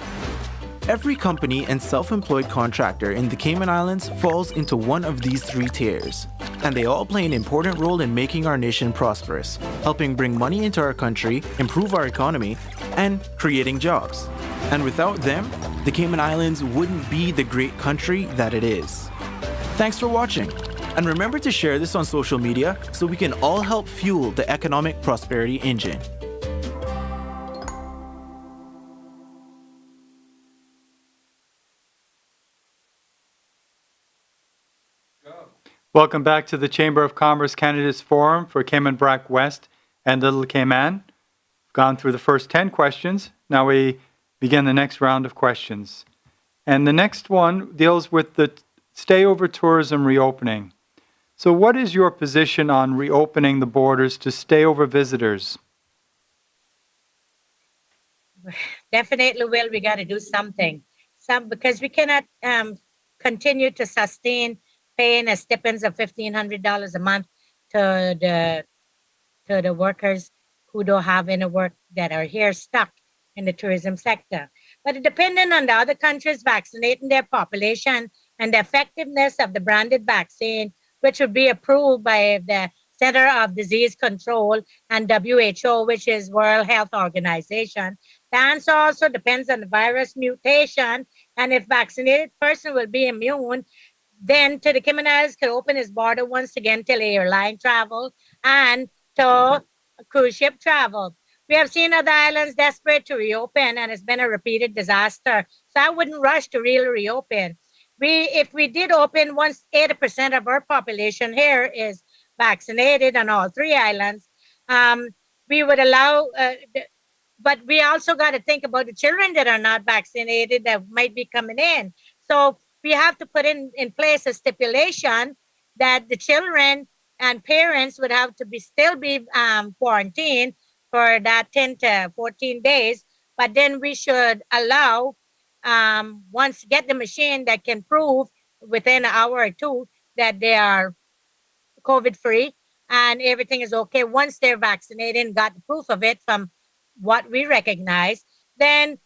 [SPEAKER 6] Every company and self-employed contractor in the Cayman Islands falls into one of these three tiers, and they all play an important role in making our nation prosperous, helping bring money into our country, improve our economy, and creating jobs. And without them, the Cayman Islands wouldn't be the great country that it is. Thanks for watching, and remember to share this on social media so we can all help fuel the economic prosperity engine.
[SPEAKER 2] Welcome back to the Chamber of Commerce Candidates Forum for Cayman Brac West and Little Cayman. We've gone through the first 10 questions. Now we begin the next round of questions. And the next one deals with the stay-over tourism reopening. So what is your position on reopening the borders to stay-over visitors?
[SPEAKER 3] Definitely, Will, we got to do something. Because we cannot continue to sustain paying a stipends of $1,500 a month to the workers who don't have any work that are here stuck in the tourism sector. But depending on the other countries vaccinating their population and the effectiveness of the branded vaccine, which would be approved by the Center of Disease Control and WHO, which is World Health Organization, the answer also depends on the virus mutation, and if vaccinated person will be immune, then to the Cayman Islands could open his border once again to airline travel and to cruise ship travel. We have seen other islands desperate to reopen, and it's been a repeated disaster. So I wouldn't rush to really reopen. If we did open, once 80% of our population here is vaccinated on all three islands, we would allow, but we also got to think about the children that are not vaccinated that might be coming in. So we have to put in place a stipulation that the children and parents would have to still be quarantined for that 10 to 14 days. But then we should allow, once get the machine that can prove within an hour or two that they are COVID-free and everything is okay. Once they're vaccinated and got the proof of it from what we recognize, then,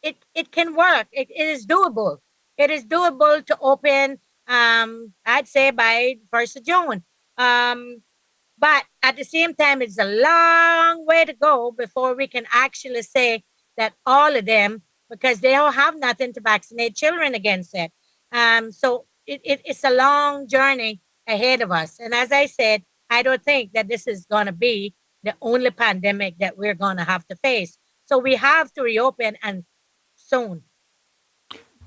[SPEAKER 3] it can work. It is doable. It is doable to open, I'd say by 1st of June. But at the same time, it's a long way to go before we can actually say that all of them, because they don't have nothing to vaccinate children against it. So it's a long journey ahead of us. And as I said, I don't think that this is going to be the only pandemic that we're going to have to face. So we have to reopen, and soon.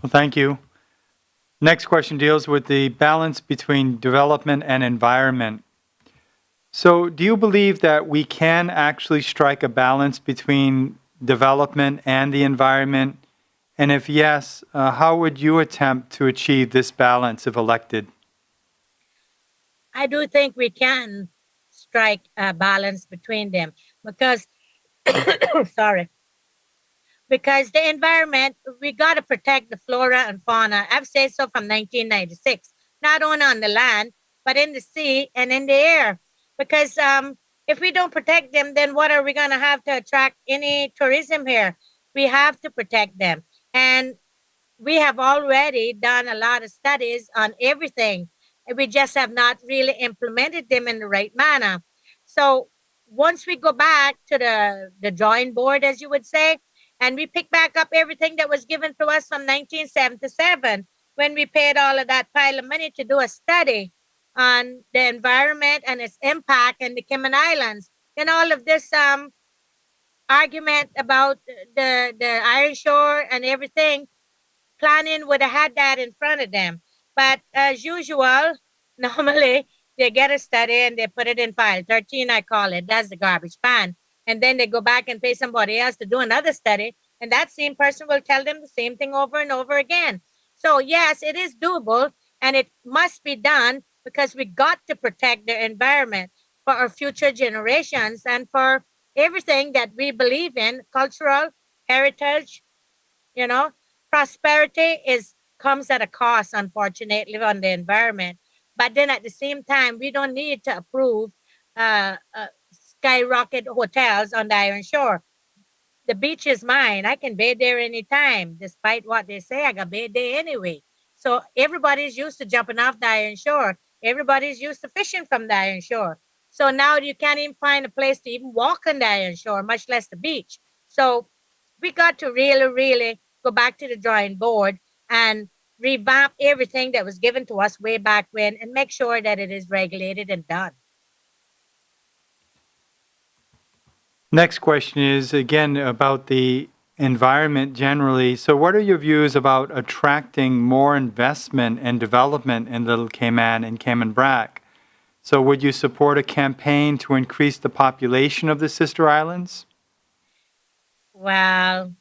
[SPEAKER 2] Well, thank you. Next question deals with the balance between development and environment. So do you believe that we can actually strike a balance between development and the environment? And if yes, how would you attempt to achieve this balance if elected?
[SPEAKER 3] I do think we can strike a balance between them because, sorry, because the environment, we got to protect the flora and fauna. I've said so from 1996, not only on the land, but in the sea and in the air. Because if we don't protect them, then what are we going to have to attract any tourism here? We have to protect them. And we have already done a lot of studies on everything. We just have not really implemented them in the right manner. So once we go back to the drawing board, as you would say, and we pick back up everything that was given to us from 1977, when we paid all of that pile of money to do a study, on the environment and its impact in the Cayman Islands. Then all of this argument about the iron shore and everything, planning would have had that in front of them. But as usual, normally they get a study and they put it in file 13, I call it. That's the garbage pan. And then they go back and pay somebody else to do another study. And that same person will tell them the same thing over and over again. So, yes, it is doable and it must be done because we got to protect the environment for our future generations and for everything that we believe in, cultural heritage, you know. Prosperity is comes at a cost, unfortunately, on the environment. But then at the same time, we don't need to approve skyrocket hotels on the Iron Shore. The beach is mine. I can bathe there anytime, despite what they say. I got bathe there anyway. So everybody's used to jumping off the Iron Shore. Everybody's used to fishing from the Iron Shore. So now you can't even find a place to even walk on the Iron Shore, much less the beach. So we got to really, really go back to the drawing board and revamp everything that was given to us way back when and make sure that it is regulated and done.
[SPEAKER 2] Next question is again about the environment generally. So, what are your views about attracting more investment and development in Little Cayman and Cayman Brac? So, would you support a campaign to increase the population of the sister islands?
[SPEAKER 3] Well,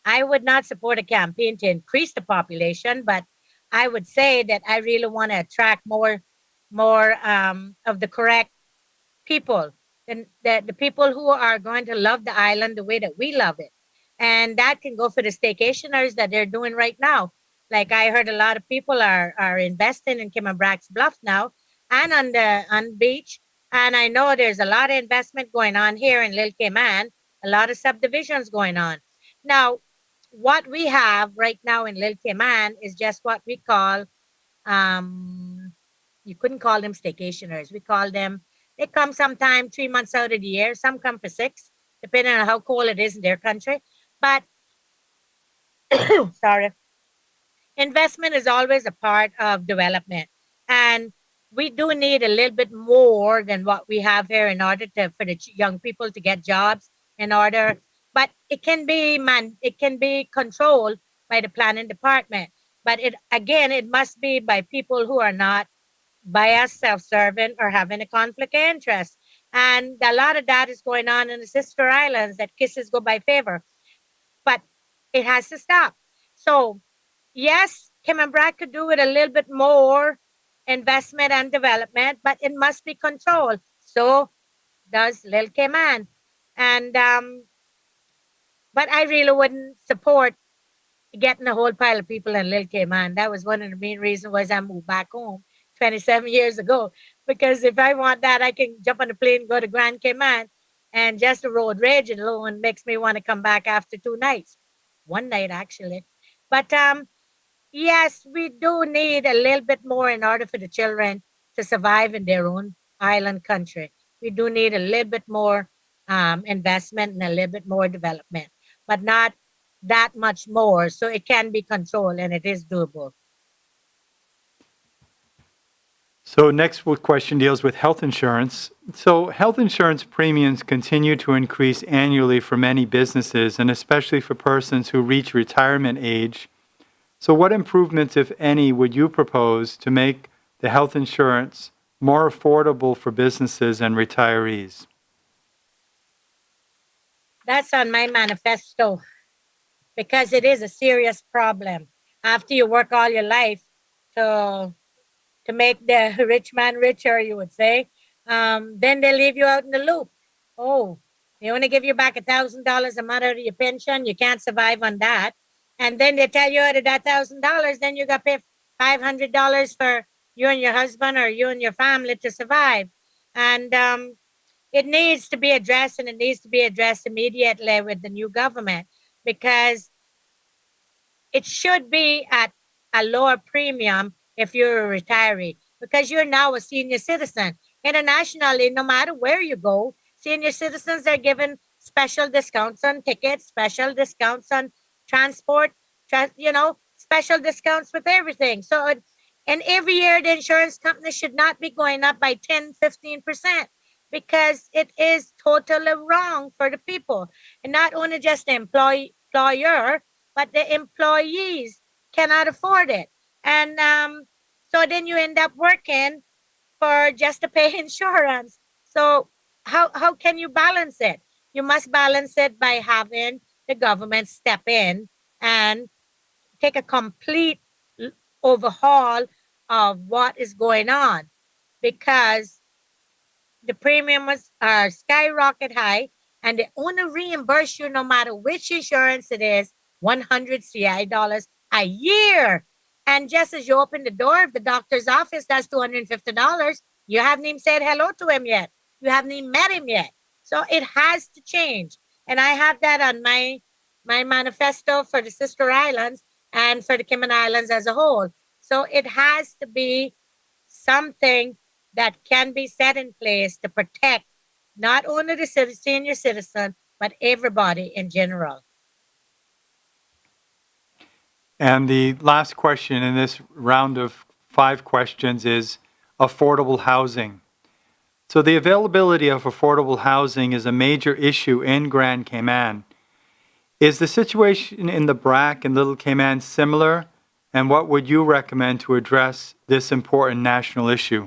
[SPEAKER 3] I would not support a campaign to increase the population, but I would say that I really want to attract more of the correct people, the people who are going to love the island the way that we love it. And that can go for the staycationers that they're doing right now. Like I heard a lot of people are investing in Cayman Brac's Bluff now and on beach. And I know there's a lot of investment going on here in Lil Cayman, a lot of subdivisions going on. Now, what we have right now in Lil Cayman is just what we call um, you couldn't call them staycationers. We call them, they come sometime 3 months out of the year. Some come for six, depending on how cold it is in their country. But, sorry, investment is always a part of development. And we do need a little bit more than what we have here in order to, for the young people to get jobs in order. But it can be controlled by the planning department. But it again, it must be by people who are not biased, self-serving, or having a conflict of interest. And a lot of that is going on in the sister islands that kisses go by favor. But it has to stop. So yes, Cayman Brac could do with a little bit more investment and development, but it must be controlled. So does Lil Cayman. And but I really wouldn't support getting a whole pile of people in Lil Cayman. That was one of the main reasons why I moved back home 27 years ago. Because if I want that, I can jump on a plane, go to Grand Cayman, and just the road rage alone makes me want to come back after 2 nights. One night actually. But yes, we do need a little bit more in order for the children to survive in their own island country. We do need a little bit more investment and a little bit more development, but not that much more. So it can be controlled and it is doable.
[SPEAKER 2] So, next question deals with health insurance. So, health insurance premiums continue to increase annually for many businesses, and especially for persons who reach retirement age. So, what improvements, if any, would you propose to make the health insurance more affordable for businesses and retirees?
[SPEAKER 3] That's on my manifesto because it is a serious problem. After you work all your life to make the rich man richer, you would say, then they leave you out in the loop. Oh, they only give you back $1,000 a month out of your pension. You can't survive on that. And then they tell you out of that $1,000, then you got to pay $500 for you and your husband or you and your family to survive. And it needs to be addressed, and it needs to be addressed immediately with the new government because it should be at a lower premium if you're a retiree because you're now a senior citizen. Internationally, no matter where you go, senior citizens are given special discounts on tickets, special discounts on transport, special discounts with everything. So And every year, the insurance company should not be going up by 10, 15% because it is totally wrong for the people. And not only just the employer, but the employees cannot afford it. And so then you end up working for just to pay insurance. So how can you balance it? You must balance it by having the government step in and take a complete overhaul of what is going on, because the premiums are skyrocket high and they only reimburse you no matter which insurance it is, 100 CI dollars a year. And just as you open the door of the doctor's office, that's $250. You haven't even said hello to him yet. You haven't even met him yet. So it has to change. And I have that on my manifesto for the sister islands and for the Cayman Islands as a whole. So it has to be something that can be set in place to protect not only the senior citizen, but everybody in general.
[SPEAKER 2] And the last question in this round of 5 questions is affordable housing. So the availability of affordable housing is a major issue in Grand Cayman. Is the situation in the Brack and Little Cayman similar? And what would you recommend to address this important national issue?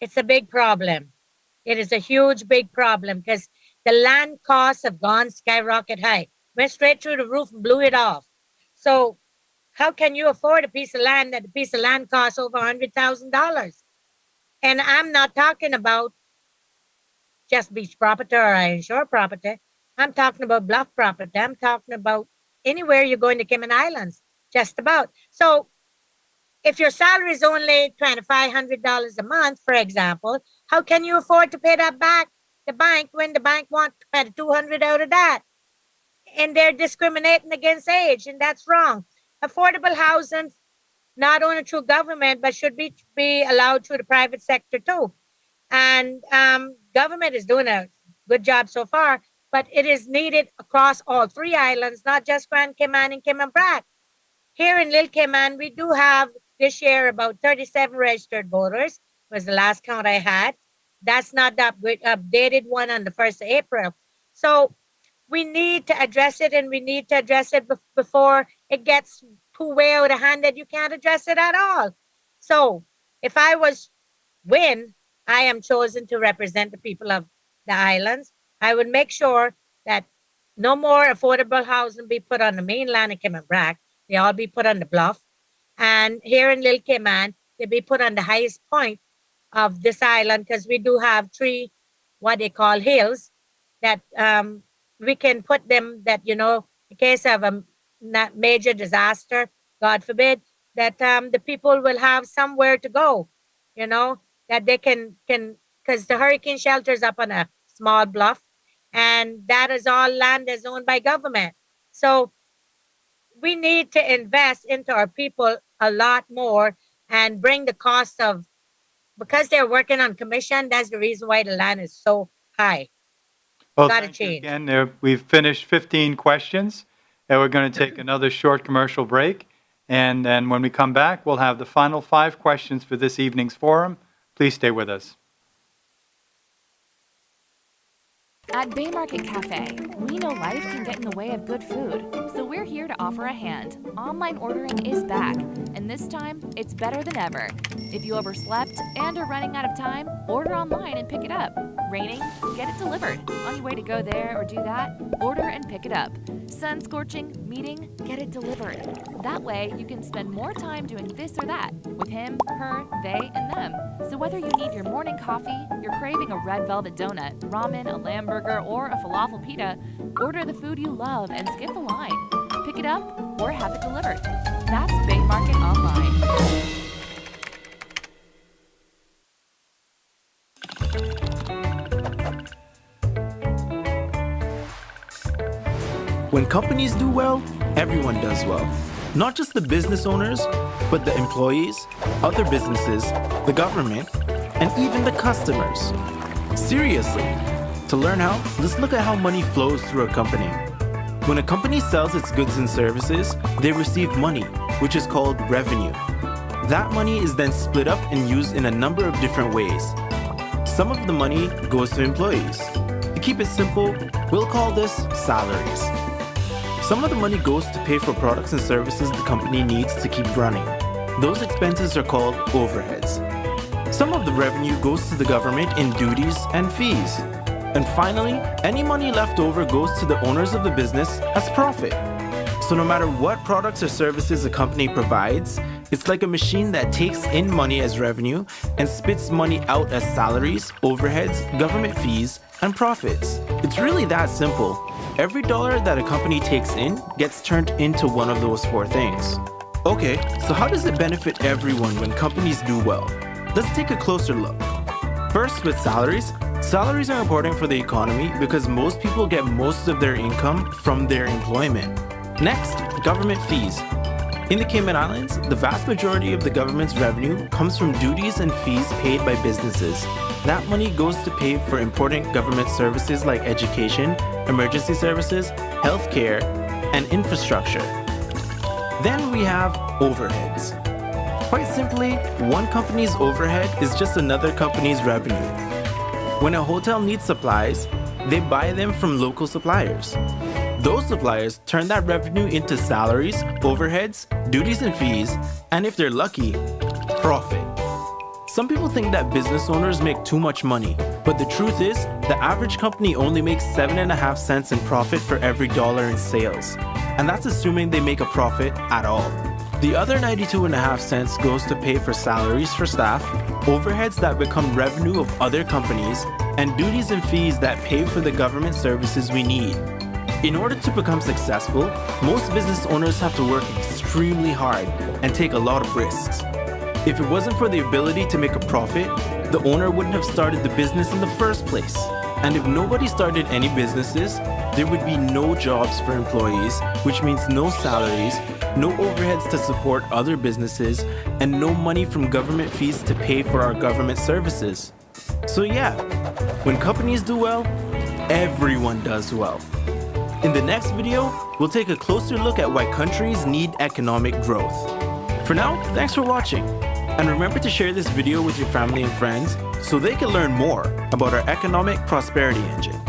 [SPEAKER 3] It's a big problem. It is a huge, big problem because the land costs have gone skyrocket high. Went straight through the roof and blew it off. So how can you afford a piece of land that a piece of land costs over $100,000? And I'm not talking about just beach property or inshore property. I'm talking about bluff property. I'm talking about anywhere you're going to Cayman Islands, just about. So if your salary is only $2,500 a month, for example, how can you afford to pay that back the bank when the bank wants $200 out of that? And they're discriminating against age, and that's wrong. Affordable housing, not only through government, but should be allowed through the private sector too. And government is doing a good job so far, but it is needed across all 3 islands, not just Grand Cayman and Cayman Brac. Here in Little Cayman, we do have this year about 37 registered voters, was the last count I had. That's not the updated one on the 1st of April. So we need to address it, and we need to address it before it gets too way out of hand that you can't address it at all. So if I I am chosen to represent the people of the islands, I would make sure that no more affordable housing be put on the mainland in Cayman Brac. They all be put on the bluff. And here in Little Cayman, they be put on the highest point of this island, because we do have 3, what they call hills, that we can put them that, in case of a major disaster, God forbid, that the people will have somewhere to go, that they can, because the hurricane shelter is up on a small bluff, and that is all land is owned by government. So we need to invest into our people a lot more and bring the cost of, because they're working on commission, that's the reason why the land is so high.
[SPEAKER 2] Well,
[SPEAKER 3] Gotta
[SPEAKER 2] thank you
[SPEAKER 3] change.
[SPEAKER 2] again. We've finished 15 questions, and we're going to take another short commercial break. And then when we come back, we'll have the final 5 questions for this evening's forum. Please stay with us.
[SPEAKER 1] At Bay Market Cafe, we know life can get in the way of good food, so we're here to offer a hand. Online ordering is back, and this time, it's better than ever. If you overslept and are running out of time, order online and pick it up. Raining? Get it delivered. On your way to go there or do that, order and pick it up. Sun scorching? Meeting? Get it delivered. That way, you can spend more time doing this or that with him, her, they, and them. So whether you need your morning coffee, you're craving a red velvet donut, ramen, a lamb burger, or a falafel pita, order the food you love and skip the line. Pick it up or have it delivered. That's Bay Market Online.
[SPEAKER 6] When companies do well, everyone does well. Not just the business owners, but the employees, other businesses, the government, and even the customers. Seriously. To learn how, let's look at how money flows through a company. When a company sells its goods and services, they receive money, which is called revenue. That money is then split up and used in a number of different ways. Some of the money goes to employees. To keep it simple, we'll call this salaries. Some of the money goes to pay for products and services the company needs to keep running. Those expenses are called overheads. Some of the revenue goes to the government in duties and fees. And finally, any money left over goes to the owners of the business as profit. So no matter what products or services a company provides, it's like a machine that takes in money as revenue and spits money out as salaries, overheads, government fees, and profits. It's really that simple. Every dollar that a company takes in gets turned into one of those four things. Okay, so how does it benefit everyone when companies do well? Let's take a closer look. First, with salaries. Salaries are important for the economy because most people get most of their income from their employment. Next, government fees. In the Cayman Islands, the vast majority of the government's revenue comes from duties and fees paid by businesses. That money goes to pay for important government services like education, emergency services, healthcare, and infrastructure. Then we have overheads. Quite simply, one company's overhead is just another company's revenue. When a hotel needs supplies, they buy them from local suppliers. Those suppliers turn that revenue into salaries, overheads, duties and fees, and if they're lucky, profit. Some people think that business owners make too much money, but the truth is, the average company only makes 7.5 cents in profit for every dollar in sales. And that's assuming they make a profit at all. The other 92.5 cents goes to pay for salaries for staff, overheads that become revenue of other companies, and duties and fees that pay for the government services we need. In order to become successful, most business owners have to work extremely hard and take a lot of risks. If it wasn't for the ability to make a profit, the owner wouldn't have started the business in the first place. And if nobody started any businesses, there would be no jobs for employees, which means no salaries, no overheads to support other businesses, and no money from government fees to pay for our government services. So yeah, when companies do well, everyone does well. In the next video, we'll take a closer look at why countries need economic growth. For now, thanks for watching. And remember to share this video with your family and friends so they can learn more about our economic prosperity engine.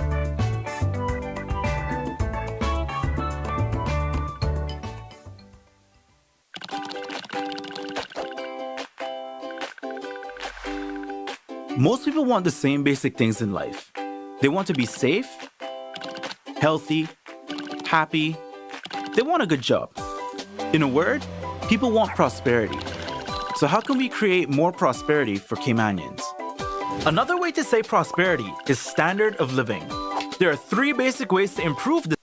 [SPEAKER 6] Most people want the same basic things in life. They want to be safe, healthy, happy. They want a good job. In a word, people want prosperity. So how can we create more prosperity for Caymanians? Another way to say prosperity is standard of living. There are 3 basic ways to improve this.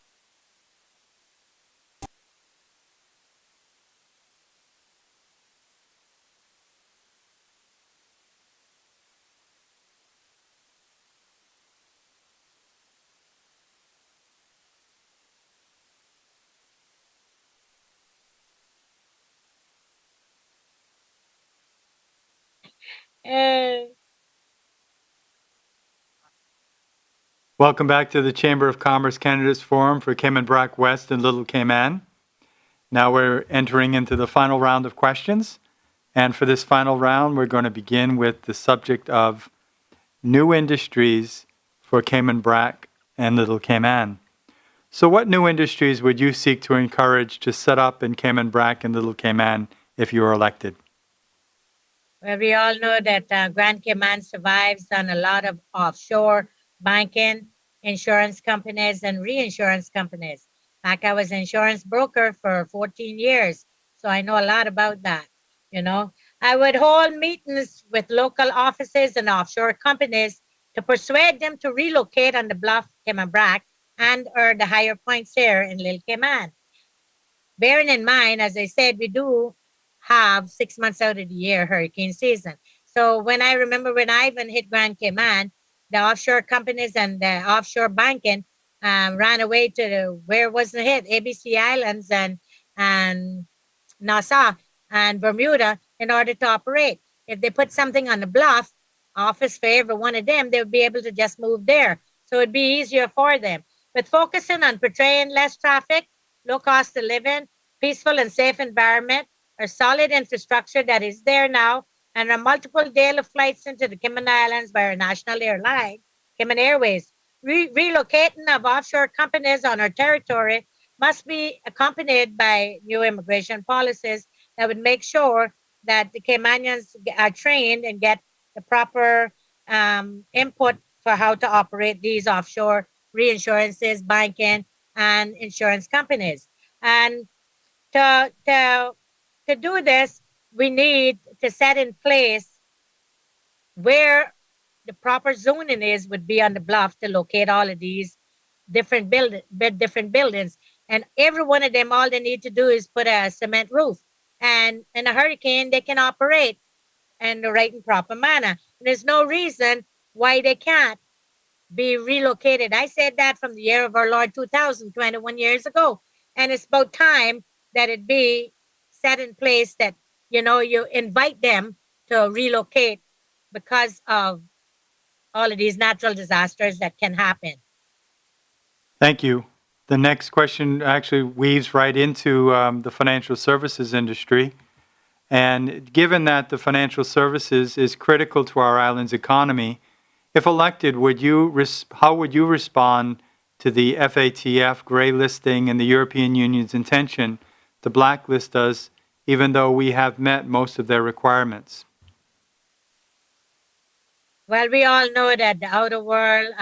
[SPEAKER 2] Welcome back to the Chamber of Commerce Candidates Forum for Cayman Brac West and Little Cayman. Now we're entering into the final round of questions. And for this final round, we're going to begin with the subject of new industries for Cayman Brac and Little Cayman. So what new industries would you seek to encourage to set up in Cayman Brac and Little Cayman if you were elected?
[SPEAKER 3] Well, we all know that Grand Cayman survives on a lot of offshore banking, insurance companies, and reinsurance companies. Like I was an insurance broker for 14 years, so I know a lot about that. I would hold meetings with local offices and offshore companies to persuade them to relocate on the bluff Cayman Brac and or the higher points here in Little Cayman. Bearing in mind, as I said, we do have 6 months out of the year hurricane season. So when I even hit Grand Cayman, the offshore companies and the offshore banking ran away to where wasn't hit, ABC Islands and Nassau and Bermuda in order to operate. If they put something on the bluff, office for every one of them, they would be able to just move there. So it'd be easier for them. But focusing on portraying less traffic, low cost of living, peaceful and safe environment, a solid infrastructure that is there now, and a multiple daily flights into the Cayman Islands by our national airline, Cayman Airways. Relocating of offshore companies on our territory must be accompanied by new immigration policies that would make sure that the Caymanians are trained and get the proper input for how to operate these offshore reinsurances, banking, and insurance companies. And to, to, to do this, we need to set in place where the proper zoning is would be on the bluff to locate all of these different buildings. And every one of them, all they need to do is put a cement roof. And in a hurricane, they can operate in the right and proper manner. And there's no reason why they can't be relocated. I said that from the year of our Lord 2021 years ago. And it's about time that it be set in place that, you invite them to relocate because of all of these natural disasters that can happen.
[SPEAKER 2] Thank you. The next question actually weaves right into the financial services industry. And given that the financial services is critical to our island's economy, if elected, how would you respond to the FATF gray listing and the European Union's intention to blacklist us, even though we have met most of their requirements?
[SPEAKER 3] Well, we all know that the outer world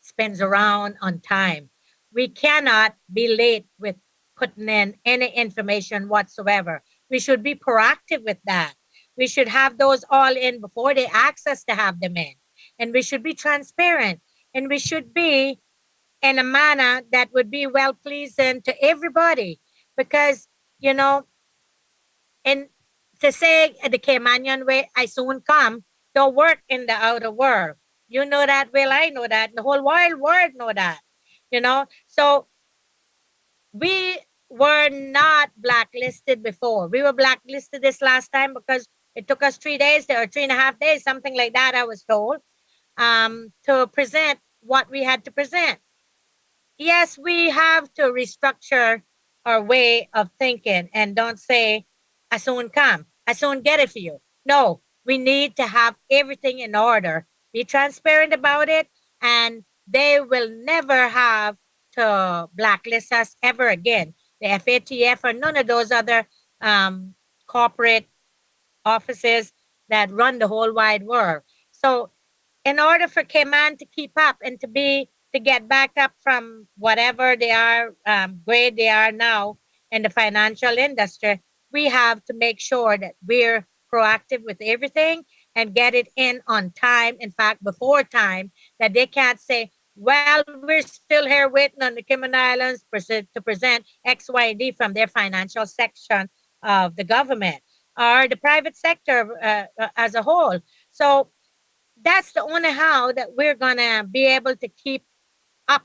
[SPEAKER 3] spins around on time. We cannot be late with putting in any information whatsoever. We should be proactive with that. We should have those all in before they ask us to have them in. And we should be transparent. And we should be in a manner that would be well pleasing to everybody. Because, and to say the Caymanian way, I soon come, don't work in the outer world. You know that well, I know that. The whole wide world know that. So we were not blacklisted before. We were blacklisted this last time because it took us 3 days or 3.5 days, something like that, I was told, to present what we had to present. Yes, we have to restructure our way of thinking and don't say, I soon come, I soon get it for you. No, we need to have everything in order, be transparent about it, and they will never have to blacklist us ever again. The FATF or none of those other corporate offices that run the whole wide world. So in order for Cayman to keep up and to get back up from whatever they are, grade they are now in the financial industry, we have to make sure that we're proactive with everything and get it in on time. In fact, before time, that they can't say, well, we're still here waiting on the Cayman Islands to present X, Y, and D from their financial section of the government or the private sector as a whole. So that's the only how that we're going to be able to keep up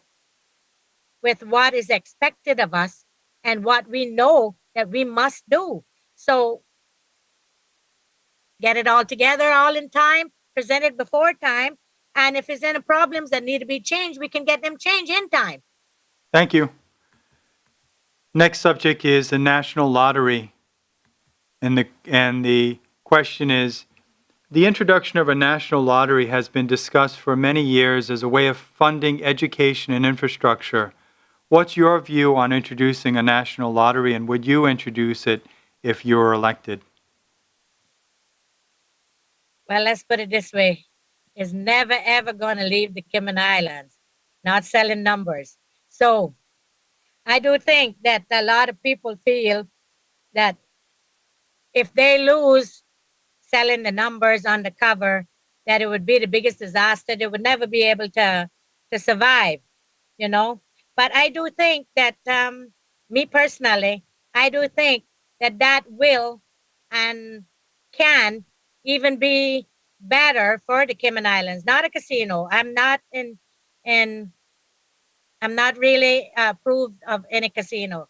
[SPEAKER 3] with what is expected of us and what we know that we must do. So get it all together, all in time, present it before time. And if there's any problems that need to be changed, we can get them changed in time.
[SPEAKER 2] Thank you. Next subject is the National Lottery. And the question is, the introduction of a national lottery has been discussed for many years as a way of funding education and infrastructure. What's your view on introducing a national lottery, and would you introduce it if you were elected?
[SPEAKER 3] Well, let's put it this way. Is never, ever going to leave the Cayman Islands, not selling numbers. So I do think that a lot of people feel that if they lose selling the numbers on the cover, that it would be the biggest disaster. They would never be able to survive, But I do think that, me personally, I do think that will and can even be better for the Cayman Islands, not a casino. I'm not really approved of any casino.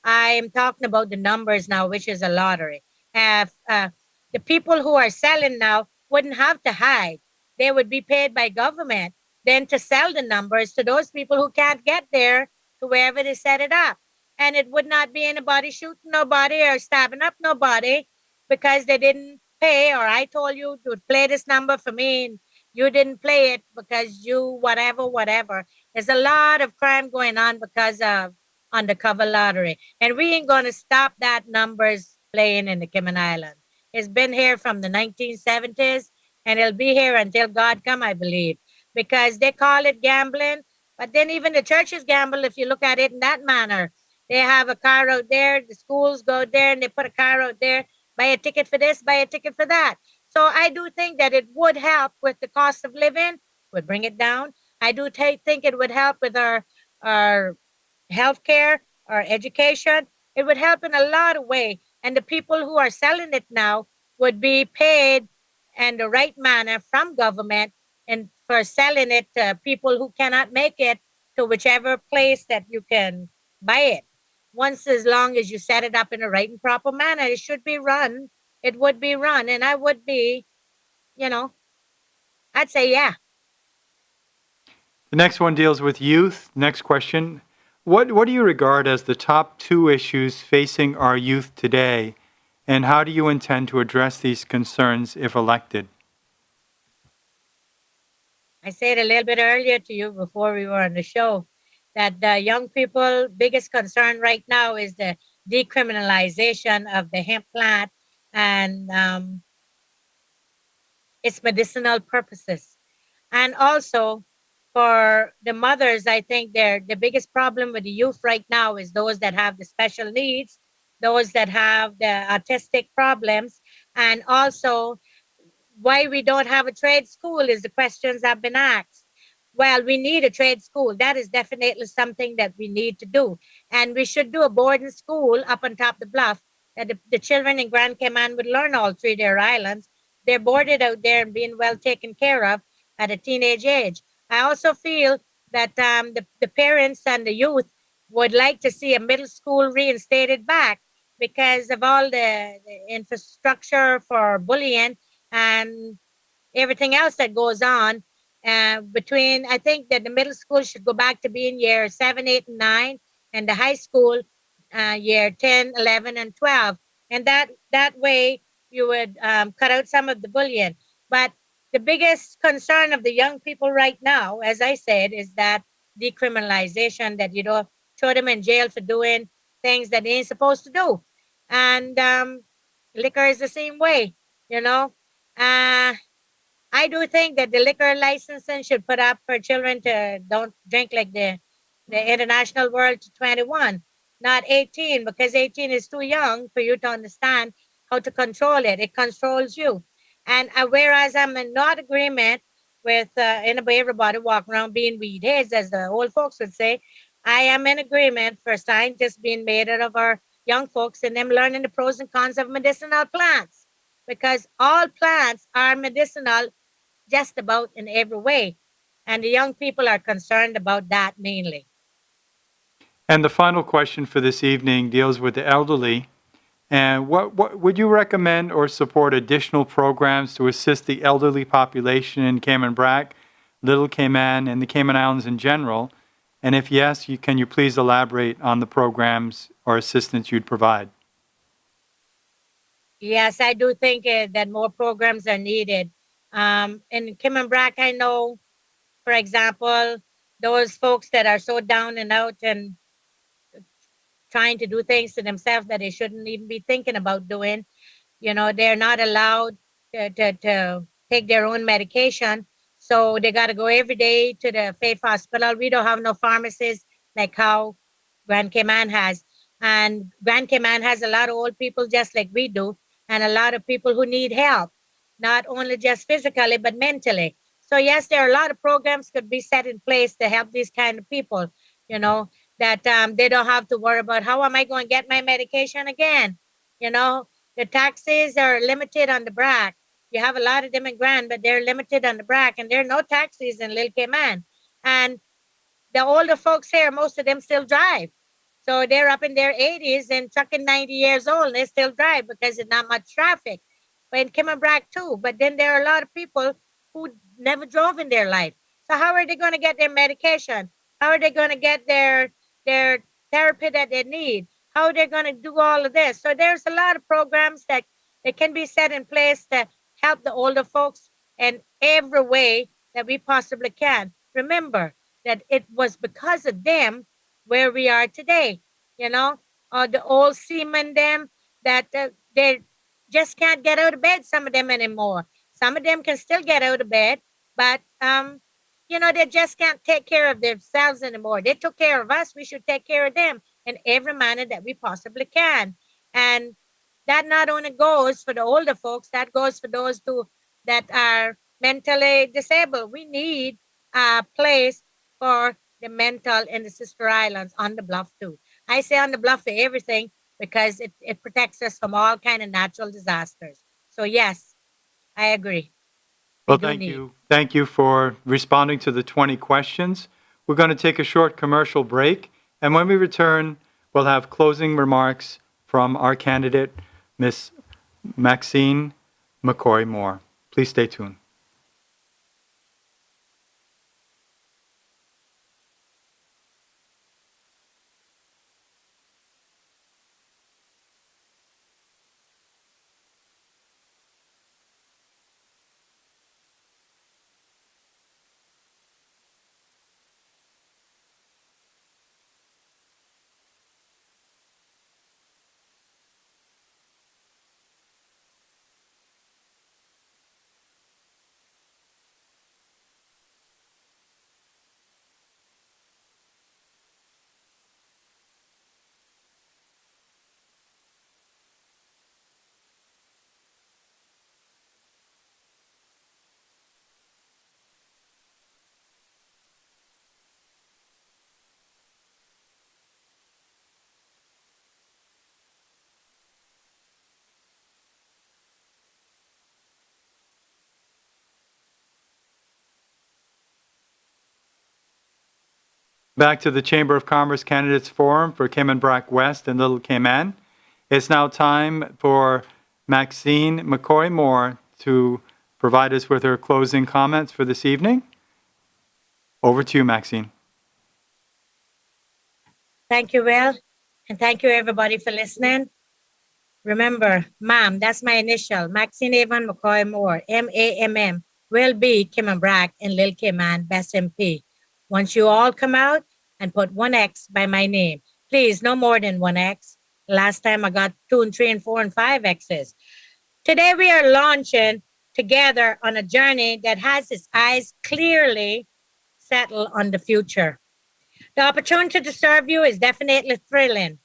[SPEAKER 3] I'm talking about the numbers now, which is a lottery. The people who are selling now wouldn't have to hide. They would be paid by government then to sell the numbers to those people who can't get there to wherever they set it up. and it would not be anybody shooting nobody or stabbing up nobody because they didn't pay, or I told you to play this number for me and you didn't play it because you whatever, whatever. There's a lot of crime going on because of undercover lottery. And we ain't going to stop that numbers playing in the Cayman Island. It's been here from the 1970s and it'll be here until God come, I believe, because they call it gambling. But then even the churches gamble if you look at it in that manner. They have a car out there, the schools go there and they put a car out there, buy a ticket for this, buy a ticket for that. So I do think that it would help with the cost of living, would bring it down. I do think it would help with our healthcare, our education. It would help in a lot of way. And the people who are selling it now would be paid in the right manner from government and for selling it to people who cannot make it to whichever place that you can buy it. Once, as long as you set it up in a right and proper manner, it should be run. It would be run. And I would be, you know, I'd say, yeah.
[SPEAKER 2] The next one deals with youth. Next question. What do you regard as the top two issues facing our youth today, and how do you intend to address these concerns if elected?
[SPEAKER 3] I said a little bit earlier to you before we were on the show that the young people biggest concern right now is the decriminalization of the hemp plant and its medicinal purposes. And also for the mothers, I think the biggest problem with the youth right now is those that have the special needs, those that have the autistic problems, and also why we don't have a trade school is the questions have been asked. Well, we need a trade school. That is definitely something that we need to do. And we should do a boarding school up on top of the bluff that the children in Grand Cayman would learn all three of their islands. They're boarded out there and being well taken care of at a teenage age. I also feel that the parents and the youth would like to see a middle school reinstated back because of all the infrastructure for bullying and everything else that goes on. Between, I think that the middle school should go back to being year 7, 8, and 9, and the high school year 10, 11, and 12. And that way you would cut out some of the bullying. But the biggest concern of the young people right now, as I said, is that decriminalization, that you don't throw them in jail for doing things that they ain't supposed to do. And liquor is the same way, you know. I do think that the liquor licensing should put up for children to don't drink like the international world to 21, not 18, because 18 is too young for you to understand how to control it. It controls you. And whereas I'm in not agreement with everybody walking around being weed heads, as the old folks would say, I am in agreement for scientists being made out of our young folks and them learning the pros and cons of medicinal plants, because all plants are medicinal just about in every way. And the young people are concerned about that mainly.
[SPEAKER 2] And the final question for this evening deals with the elderly. And what would you recommend or support additional programs to assist the elderly population in Cayman Brac, Little Cayman, and the Cayman Islands in general? And if yes, can you please elaborate on the programs or assistance you'd provide?
[SPEAKER 3] Yes, I do think that more programs are needed. In Cayman Brac, I know, for example, those folks that are so down and out and trying to do things to themselves that they shouldn't even be thinking about doing. You know, they're not allowed to take their own medication. So they got to go every day to the faith hospital. We don't have no pharmacies like how Grand Cayman has. And Grand Cayman has a lot of old people just like we do, and a lot of people who need help, not only just physically, but mentally. So yes, there are a lot of programs could be set in place to help these kind of people, you know, that they don't have to worry about how am I going to get my medication again. You know, the taxis are limited on the Brack. You have a lot of them in Grand, but they're limited on the Brack, and there are no taxis in Little Cayman. And the older folks here, most of them still drive. So they're up in their 80s and trucking 90 years old, and they still drive because there's not much traffic. But in Cayman Brac too. But then there are a lot of people who never drove in their life. So how are they going to get their medication? How are they going to get their therapy that they need, how they're going to do all of this. So there's a lot of programs that can be set in place to help the older folks in every way that we possibly can. Remember that it was because of them where we are today, you know, the old seamen them that they just can't get out of bed, some of them anymore. Some of them can still get out of bed, but you know, they just can't take care of themselves anymore. They took care of us. We should take care of them in every manner that we possibly can. And that not only goes for the older folks, that goes for those too that are mentally disabled. We need a place for the mental in the sister islands on the bluff too. I say on the bluff for everything because it protects us from all kind of natural disasters. So yes, I agree.
[SPEAKER 2] Well, thank you. Thank you for responding to the 20 questions. We're going to take a short commercial break, and when we return, we'll have closing remarks from our candidate, Miss Maxine McCoy-Moore. Please stay tuned. Back to the Chamber of Commerce Candidates Forum for Cayman Brac West and Little Cayman. It's now time for Maxine McCoy-Moore to provide us with her closing comments for this evening. Over to you, Maxine.
[SPEAKER 3] Thank you, Will, and thank you everybody for listening. Remember, MAM, that's my initial, Maxine Avon McCoy-Moore, MAMM, will be Cayman Brac and Lil Cayman Best MP. Once you all come out and put 1X by my name, please, no more than 1X. Last time I got 2 and 3 and 4 and 5 X's. Today we are launching together on a journey that has its eyes clearly settled on the future. The opportunity to serve you is definitely thrilling.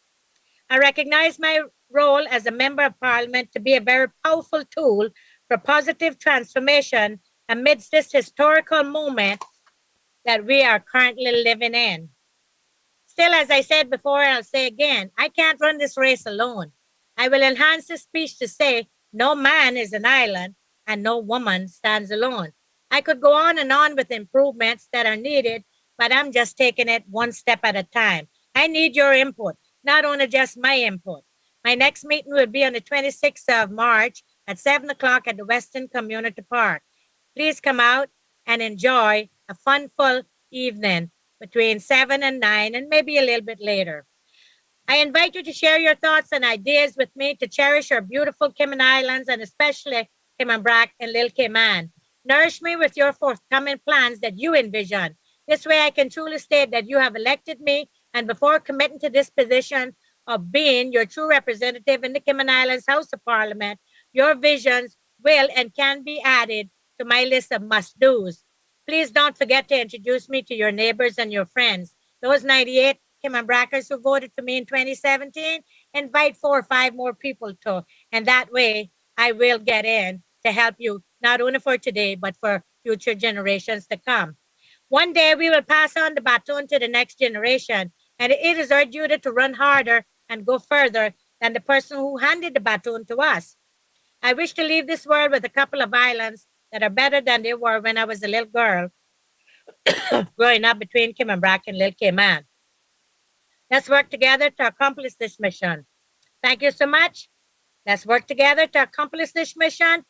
[SPEAKER 3] I recognize my role as a member of parliament to be a very powerful tool for positive transformation amidst this historical moment that we are currently living in. Still, as I said before, I'll say again, I can't run this race alone. I will enhance this speech to say, no man is an island and no woman stands alone. I could go on and on with improvements that are needed, but I'm just taking it one step at a time. I need your input, not only just my input. My next meeting will be on the 26th of March at 7 o'clock at the Western Community Park. Please come out and enjoy a fun-full evening between 7 and 9 and maybe a little bit later. I invite you to share your thoughts and ideas with me to cherish our beautiful Cayman Islands and especially Cayman Brac and Lil Cayman. Nourish me with your forthcoming plans that you envision. This way I can truly state that you have elected me, and before committing to this position of being your true representative in the Cayman Islands House of Parliament, your visions will and can be added to my list of must-dos. Please don't forget to introduce me to your neighbors and your friends. Those 98 Cayman Brackers who voted for me in 2017, invite 4 or 5 more people to, and that way I will get in to help you, not only for today, but for future generations to come. One day we will pass on the baton to the next generation, and it is our duty to run harder and go further than the person who handed the baton to us. I wish to leave this world with a couple of islands that are better than they were when I was a little girl growing up between Cayman Brac and Lil Cayman. Let's work together to accomplish this mission. Thank you so much. Let's work together to accomplish this mission.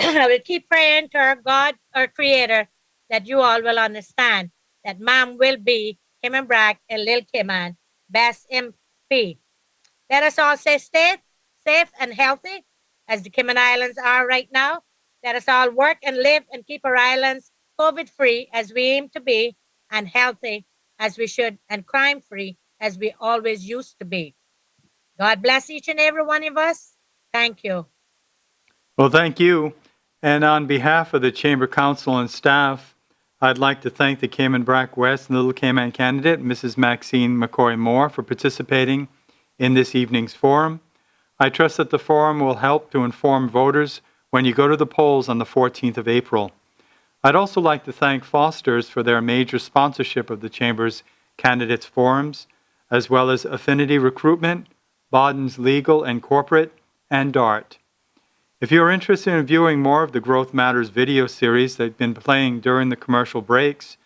[SPEAKER 3] I will keep praying to our God, our Creator, that you all will understand that Mom will be Cayman Brac and Lil Cayman best MP. Let us all stay safe and healthy as the Cayman Islands are right now. Let us all work and live and keep our islands COVID-free as we aim to be, and healthy as we should, and crime-free as we always used to be. God bless each and every one of us. Thank you.
[SPEAKER 2] Well, thank you. And on behalf of the Chamber Council and staff, I'd like to thank the Cayman Brac West and Little Cayman candidate, Mrs. Maxine McCoy Moore, for participating in this evening's forum. I trust that the forum will help to inform voters when you go to the polls on the 14th of April. I'd also like to thank Foster's for their major sponsorship of the Chamber's candidates forums, as well as Affinity Recruitment, Bawden's Legal and Corporate, and DART. If you are interested in viewing more of the Growth Matters video series that have been playing during the commercial breaks,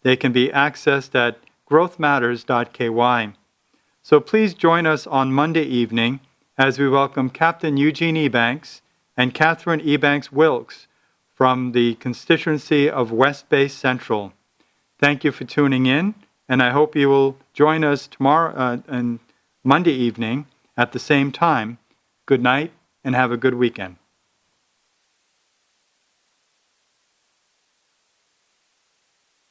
[SPEAKER 2] they can be accessed at growthmatters.ky. So please join us on Monday evening as we welcome Captain Eugene Ebanks and Catherine Ebanks Wilkes from the constituency of West Bay Central. Thank you for tuning in, and I hope you will join us tomorrow and Monday evening at the same time. Good night and have a good weekend.